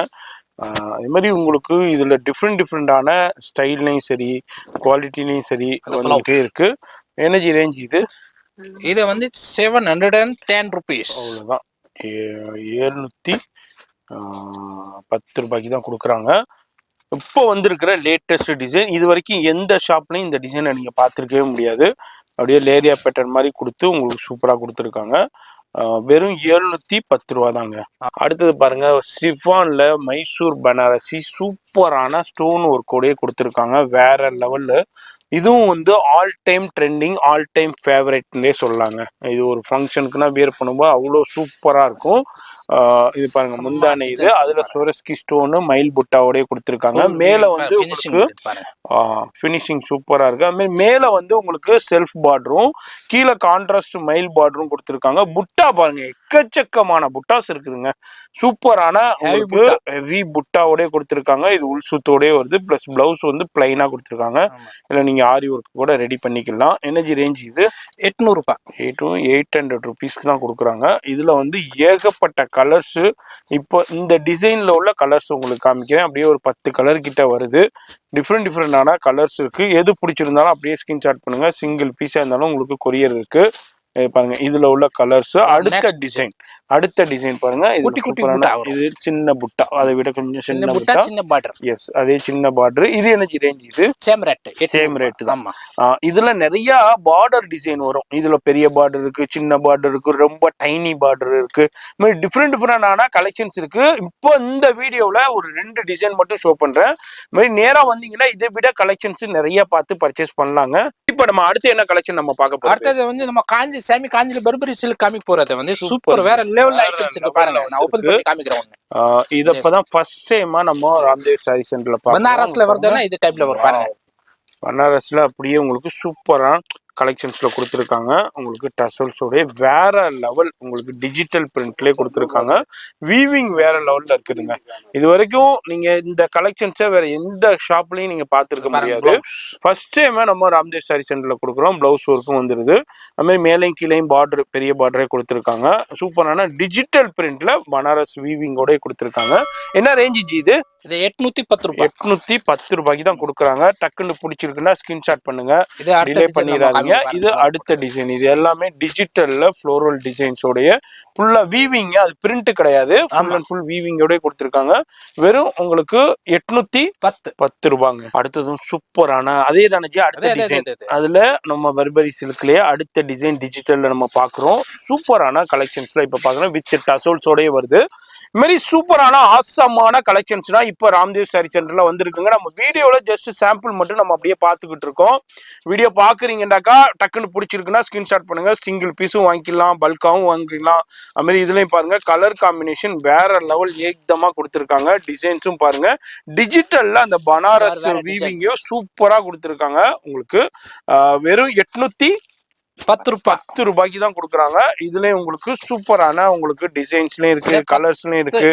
அது மாதிரி உங்களுக்கு இதுல டிஃப்ரெண்டான ஸ்டைல்லையும் சரி, குவாலிட்டிலையும் சரி வந்துகிட்டே இருக்கு. எனர்ஜி ரேஞ்ச் இது வந்து 710 ருபீஸ். அவ்வளவுதான். 710 ரூபாய்க்கு தான் கொடுக்குறாங்க. இப்போ வந்திருக்கிற லேட்டஸ்ட் டிசைன். இது வரைக்கும் எந்த ஷாப்லையும் இந்த டிசைனை நீங்க பார்த்துருக்கவே முடியாது. அப்படியே லேரியா பேட்டர்ன் மாதிரி கொடுத்து உங்களுக்கு சூப்பரா கொடுத்துருக்காங்க. வெறும் 710 ரூபா தாங்க. அடுத்தது பாருங்க, சிஃபான்ல மைசூர் பனாரசி சூப்பரான ஸ்டோன் ஒர்க்கோடய கொடுத்துருக்காங்க. வேற லெவல்ல. இதுவும் வந்து all time trending, all time ஃபேவரட்னே சொல்லலாங்க. இது ஒரு ஃபங்க்ஷனுக்குன்னா வியர் பண்ணும்போது அவ்வளோ சூப்பரா இருக்கும். இது பாருங்க முந்தானை. இது அதுல சுரஸ்கி ஸ்டோனு மயில் புட்டாவோடய கொடுத்துருக்காங்க. மேல வந்து ஃபினிஷிங் சூப்பரா இருக்கு. அது மாதிரி மேல வந்து உங்களுக்கு செல்ஃப் பார்டரும் கீழே கான்ட்ராஸ்ட் மயில் பார்டரும் கொடுத்துருக்காங்க. புட்டா பாருங்க, எக்கச்சக்கமான புட்டாஸ் இருக்குதுங்க. சூப்பரான உங்களுக்கு ஹெவி புட்டாவோடய கொடுத்துருக்காங்க. இது உள் சுத்தோடய வருது. பிளஸ் பிளவுஸ் வந்து பிளைனா கொடுத்துருக்காங்க. இல்ல நீங்க ஆரி ஒர்க் கூட ரெடி பண்ணிக்கலாம். எனர்ஜி ரேஞ்ச் இது 800 ரூபாய். 800 ருபீஸ்க்கு தான் கொடுக்குறாங்க. இதுல வந்து ஏகப்பட்ட கலர்ஸ். இப்போ இந்த டிசைன்ல உள்ள கலர்ஸ் உங்களுக்கு காமிக்கிறேன். அப்படியே ஒரு 10 கலர் கிட்ட வருது. டிஃப்ரெண்டான கலர்ஸ் இருக்கு. எது பிடிச்சிருந்தாலும் அப்படியே ஸ்கிரீன்ஷாட் பண்ணுங்க. சிங்கிள் பீஸா இருந்தாலும் உங்களுக்கு கொரியர் இருக்கு. பாருங்க இதுல உள்ள கலர்ஸ். அடுத்த Next டிசைன் பாருங்க. இது குட்டி குட்டி சூப்பரான, புட்டா வரும். இது சின்ன புட்டா, அதை விட கொஞ்சம் சின்ன சின்ன புட்டா, புட்டா. சின்ன பார்டர். எஸ், அதே சின்ன பார்டர். இது எனர்ஜி ரேஞ்ச் இது சேம் ரேட். சேம் ரேட் தான். ஆமா. இதுல நிறைய பார்டர் டிசைன் வரும். இதுல பெரிய பார்டர் இருக்கு, சின்ன பார்டர் இருக்கு, ரொம்ப டைனி பார்டர் இருக்கு. இந்த மாதிரி டிஃப்ரெண்டான கலெக்ஷன்ஸ் இருக்கு. இப்போ இந்த வீடியோல ஒரு 2 டிசைன் மட்டும் ஷோ பண்றேன். இந்த மாதிரி நேரா வந்தீங்கன்னா இதை விட கலெக்ஷன்ஸ் நிறைய பார்த்து பர்ச்சேஸ் பண்ணலாங்க. இப்போ நம்ம அடுத்து என்ன கலெக்ஷன் நம்ம பார்க்க போறோம்? அடுத்தது வந்து நம்ம காஞ்சி சாமி காஞ்சில பர்பரி சில்க் காமிக்க போறது வந்து சூப்பர் வேற லெவல் ஐட்டம்ஸ் இருக்கு பாருங்க. நான் ஓபன் பண்ணி காமிக்கிறேன். இது இப்பதான் ஃபர்ஸ்ட் டைமா நம்ம ராம்தேவ் சாரி சென்டர்ல பார்க்கறோம். பனாரஸ்ல வருதுன்னா இது டைப்ல வரும் பாருங்க. பனாரஸ்ல அப்படியே உங்களுக்கு சூப்பரா கலெக்ஷன்ஸ்ல கொடுத்துருக்காங்க. உங்களுக்கு டசல்ஸோட வேற லெவல், உங்களுக்கு டிஜிட்டல் பிரிண்ட்லேயே கொடுத்துருக்காங்க. வீவிங் வேற லெவல்ல இருக்குதுங்க. இது வரைக்கும் நீங்க இந்த கலெக்ஷன்ஸை வேற எந்த ஷாப்லயும் நீங்க பார்த்துருக்க முடியாது. ஃபர்ஸ்ட் டைம் நம்ம ராம்தேவ் சாரி சென்டர்ல கொடுக்குறோம். பிளவுஸ் ஒர்க்கும் வந்துருது. அது மாதிரி மேலையும் கீழையும் பார்டர், பெரிய பார்டரே கொடுத்துருக்காங்க. சூப்பரான டிஜிட்டல் பிரிண்ட்ல பனாரஸ் வீவிங்கோட கொடுத்துருக்காங்க. என்ன ரேஞ்சு இது? இது 810 ரூபாய். 810 ரூபாய்க்கு தான் கொடுக்குறாங்க. டக்குன்னு பிடிச்சிருக்குன்னா ஸ்கிரீன்ஷாட் பண்ணுங்க. இது டிலே பண்ணிடாதீங்க. இது அடுத்த டிசைன். இது எல்லாமே டிஜிட்டல்ல ஃப்ளோரல் டிசைன்ஸோடைய ஃபுல்லா வீவிங். அது பிரிண்ட் கிடையாது, ஃபுல் அண்ட் ஃபுல் வீவிங்கோட கொடுத்துருக்காங்க. வெறும் உங்களுக்கு 810 ரூபாங்க. அடுத்ததும் சூப்பரான அதே தானே அடுத்த டிசைன். அதுல நம்ம பர்பரி சில்க்லயே அடுத்த டிசைன் டிஜிட்டல்ல நம்ம பாக்குறோம். சூப்பரான கலெக்ஷன்ஸ்ல இப்ப பாக்குறோம். வித் டசல்ஸோடயே வருது. இது மாதிரி சூப்பரான ஆசமான கலெக்ஷன்ஸ்னா இப்போ ராம்தேவ் சாரி சென்டர்ல வந்திருக்குங்க. நம்ம வீடியோல ஜஸ்ட் சாம்பிள் மட்டும் நம்ம அப்படியே பார்த்துக்கிட்டு இருக்கோம். வீடியோ பாக்குறீங்கன்னாக்கா டக்குன்னு பிடிச்சிருக்குன்னா ஸ்கிரீன்ஷாட் பண்ணுங்க. சிங்கிள் பீஸும் வாங்கிக்கலாம், பல்காவும் வாங்கிக்கலாம். அது மாதிரி இதுலயும் பாருங்க கலர் காம்பினேஷன் வேற லெவல் ஏக்தமா கொடுத்துருக்காங்க. டிசைன்ஸும் பாருங்க டிஜிட்டல்ல அந்த பனாரஸ் வீவிங்கையும் சூப்பரா கொடுத்துருக்காங்க. உங்களுக்கு வெறும் 810 ரூபாய்க்கு தான் கொடுக்குறாங்க. இதுலயும் உங்களுக்கு சூப்பரான உங்களுக்கு டிசைன்ஸ்லயும் இருக்கு, கலர்ஸ்லயும் இருக்கு.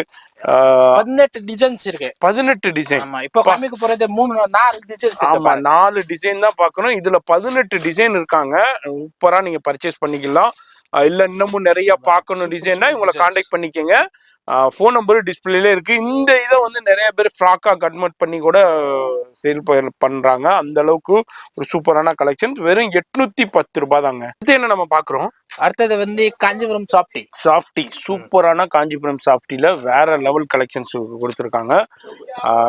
18 டிசைன்ஸ் இருக்கு. 18 டிசைன். ஆமா, இப்போ காமிக்க போறது 4 டிசைன்ஸ். ஆமா, 4 டிசைன் தான் பார்க்கணும். இதுல 18 டிசைன் இருக்காங்க. சூப்பரா நீங்க பர்ச்சேஸ் பண்ணிக்கலாம். இல்ல இன்னமும் நிறைய பார்க்கணும் டிசைன்னா இவங்களை கான்டாக்ட் பண்ணிக்கங்க. ஃபோன் நம்பர் டிஸ்பிளேல இருக்கு. இந்த இதை வந்து நிறைய பேர் ஃப்ராக்கா கன்வெர்ட் பண்ணி கூட சேல் பண்றாங்க. அந்த அளவுக்கு ஒரு சூப்பரான கலெக்ஷன். வெறும் 810 ரூபாய் தாங்க. இது என்ன நம்ம பாக்குறோம்? அடுத்தது வந்து காஞ்சிபுரம் சாஃப்டி. சூப்பரான காஞ்சிபுரம் சாஃப்டில வேற லெவல் கலெக்ஷன்ஸ் கொடுத்துருக்காங்க.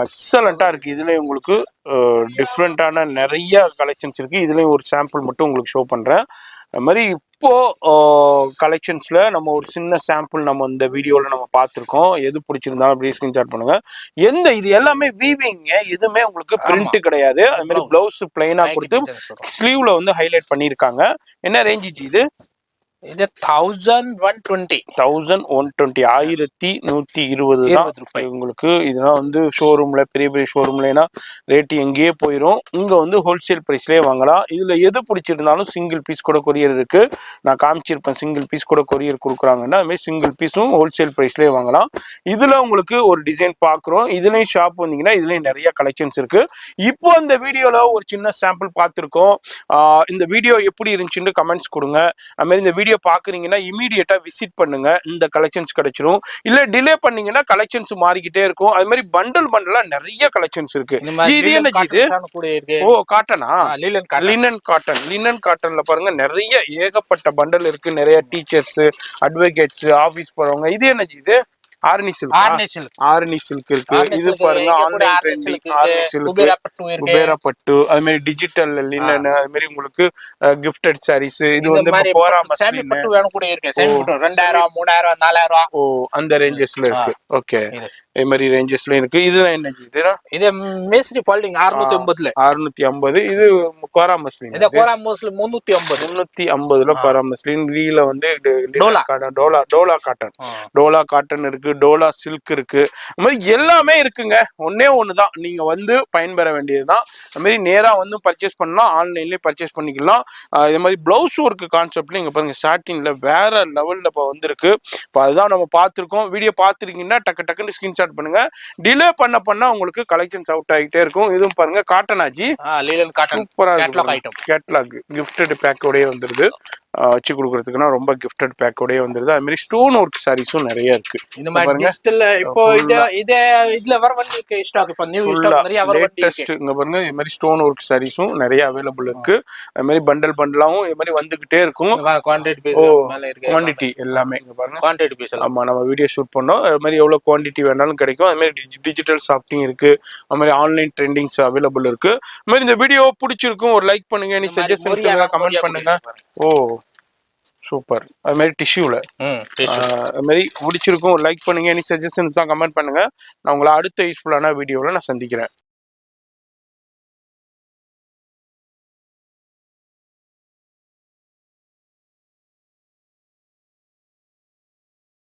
எக்ஸலண்டா இருக்கு. இதுல உங்களுக்கு டிஃப்ரெண்டான நிறைய கலெக்ஷன்ஸ் இருக்கு. இதுலயும் ஒரு சாம்பிள் மட்டும் உங்களுக்கு ஷோ பண்றேன். அது மாதிரி இப்போ கலெக்ஷன்ஸ்ல நம்ம ஒரு சின்ன சாம்பிள் நம்ம இந்த வீடியோல நம்ம பார்த்துருக்கோம். எது பிடிச்சிருந்தாலும் அப்படியே ஸ்கிரீன்ஷாட் பண்ணுங்க. இது எல்லாமே வீவிங், எதுவுமே உங்களுக்கு பிரிண்ட் கிடையாது. அது மாதிரி பிளவுஸ் பிளைனா கொடுத்து ஸ்லீவ்ல வந்து ஹைலைட் பண்ணிருக்காங்க. என்ன ரேஞ்ச் இது? இது 1120. 1120 ரூபாய் உங்களுக்கு. இதெல்லாம் வந்து ஷோரூம்ல பெரிய பெரிய ஷோரூம்லனா ரேட் எங்கேயே போயிடும். இங்க வந்து ஹோல்சேல் பிரைஸ்லயே வாங்கலாம். இதுல எது பிடிச்சிருந்தாலும் சிங்கிள் பீஸ் கூட கொரியர் இருக்கு. நான் காமிச்சிருப்பேன் சிங்கிள் பீஸ் கூட கொரியர் கொடுக்குறாங்கன்னா அது மாதிரி சிங்கிள் பீஸும் ஹோல்சேல் பிரைஸ்லயே வாங்கலாம். இதுல உங்களுக்கு ஒரு டிசைன் பாக்குறோம். இதுலயும் ஷாப் வந்தீங்கன்னா இதுலயும் நிறைய கலெக்ஷன்ஸ் இருக்கு. இப்போ இந்த வீடியோல ஒரு சின்ன சாம்பிள் பார்த்துருக்கோம். இந்த வீடியோ எப்படி இருந்துச்சுன்னு கமெண்ட்ஸ் கொடுங்க. அது மாதிரி இந்த வீடியோ பாக்குறீங்கன்னா இமீடியட்டா விசிட் பண்ணுங்க. இந்த கலெக்ஷன்ஸ் கிடைச்சிரும். இல்ல டிலே பண்ணீங்கன்னா கலெக்ஷன்ஸ் மாறிக்கிட்டே இருக்கும். அது மாதிரி பண்டலா நிறைய கலெக்ஷன்ஸ் இருக்கு. இது என்ன இது? ஓ, காட்டனா? லினன் காட்டன்ல பாருங்க நிறைய ஏகப்பட்ட பண்டல் இருக்கு. நிறைய டீச்சர்ஸ், அட்வொகேட்ஸ், ஆபீஸ் போறவங்க. இது என்ன இது? ஆரணி சில்க் இருக்கு. இது பாருங்க ஆன்லைன் ட்ரெண்டிங் குபேரா பட்டு. அது மாதிரி டிஜிட்டல் லினன், அது மாதிரி உங்களுக்கு கிஃப்டட் சாரீஸ். இது வந்து கோரா மஸ்லின் பட்டு வேணும் கூட இருக்கு. 2000 3000 4000. ஓ, அந்த ரேஞ்சஸ்ல இருக்கு. ஓகே, அதே மாதிரி ரேஞ்சஸ்ல இருக்கு. இதுல என்ன இது மேஸ்ரி ஃபால்டிங் 650. இது கோரா மஸ்லின். இது கோரா மஸ்லின் 350 கோரா மஸ்லின். இதுல வந்து டோலா காட்டன் இருக்கு. டோலா சில்க் இருக்கு. அது மாதிரி எல்லாமே இருக்குங்க. ஒன்னே ஒண்ணுதான், நீங்க வந்து பயன்பெற வேண்டியதுதான். அது மாதிரி நேரா வந்து பர்ச்சேஸ் பண்ணலாம், ஆன்லைன்லயே பர்ச்சேஸ் பண்ணிக்கலாம். இது மாதிரி பிளவுஸ் ஒர்க் கான்செப்ட்ல இங்க பாருங்க சாட்டின்ல வேற லெவல்ல இப்போ வந்திருக்கு. இப்போ அதுதான் நம்ம பார்த்துருக்கோம். வீடியோ பார்த்துருக்கீங்கன்னா டக்குன்னு ஸ்கிரீன்ஷாட் பண்ணுங்க. டிலே பண்ண உங்களுக்கு கலெக்ஷன்ஸ் அவுட் ஆகிட்டே இருக்கும். இதுவும் பாருங்க காட்டன் ஆஜி காட்டன் சூப்பரா கேட்லாக் கிஃப்டட் பேக்கோடய வந்துருது. வச்சு கொடுக்குறதுக்குன்னா ரொம்ப கிஃப்டட் பேக்கோடயே வந்துருது. அது மாதிரி ஸ்டோன் ஒர்க் சாரீஸும் நிறைய இருக்கு. இந்த மாதிரி டிஜிட்டல் இப்போ இதுல வர வண்டி இருக்கு ஸ்டாக். இப்போ நியூ ஸ்டாக் நிறைய வர வண்டி இருக்கு. இங்க பாருங்க இது மாதிரி ஸ்டோன் ஒர்க் சாரீஸும் நிறைய அவைலபிள் இருக்கு. அது மாதிரி பண்டலாவும் இது மாதிரி வந்துகிட்டே இருக்கும். குவான்டிட்டி எல்லாமே இங்க பாருங்க. குவான்டிட்டி பீஸ் ஆமா, நம்ம வீடியோ ஷூட் பண்ணோம். அது மாதிரி எவ்வளவு குவான்டிட்டி வேணாலும் கிடைக்கும். அது மாதிரி டிஜிட்டல் ஷாப்பிங் இருக்கு. அது மாதிரி ஆன்லைன் ட்ரெண்டிங்ஸ் அவைலபிள் இருக்கு. அது மாதிரி இந்த வீடியோ பிடிச்சிருக்கும் ஒரு லைக் பண்ணுங்க. நீ சஜஷன் கமெண்ட் பண்ணுங்க. ஓ சூப்பர். அது மாதிரி டிஷ்யூல அது மாதிரி பிடிச்சிருக்கும் ஒரு லைக் பண்ணுங்க. எனி சஜஷன்ஸ் தான் கமெண்ட் பண்ணுங்க. நான் உங்களை அடுத்த யூஸ்ஃபுல்லான வீடியோவில் நான் சந்திக்கிறேன்.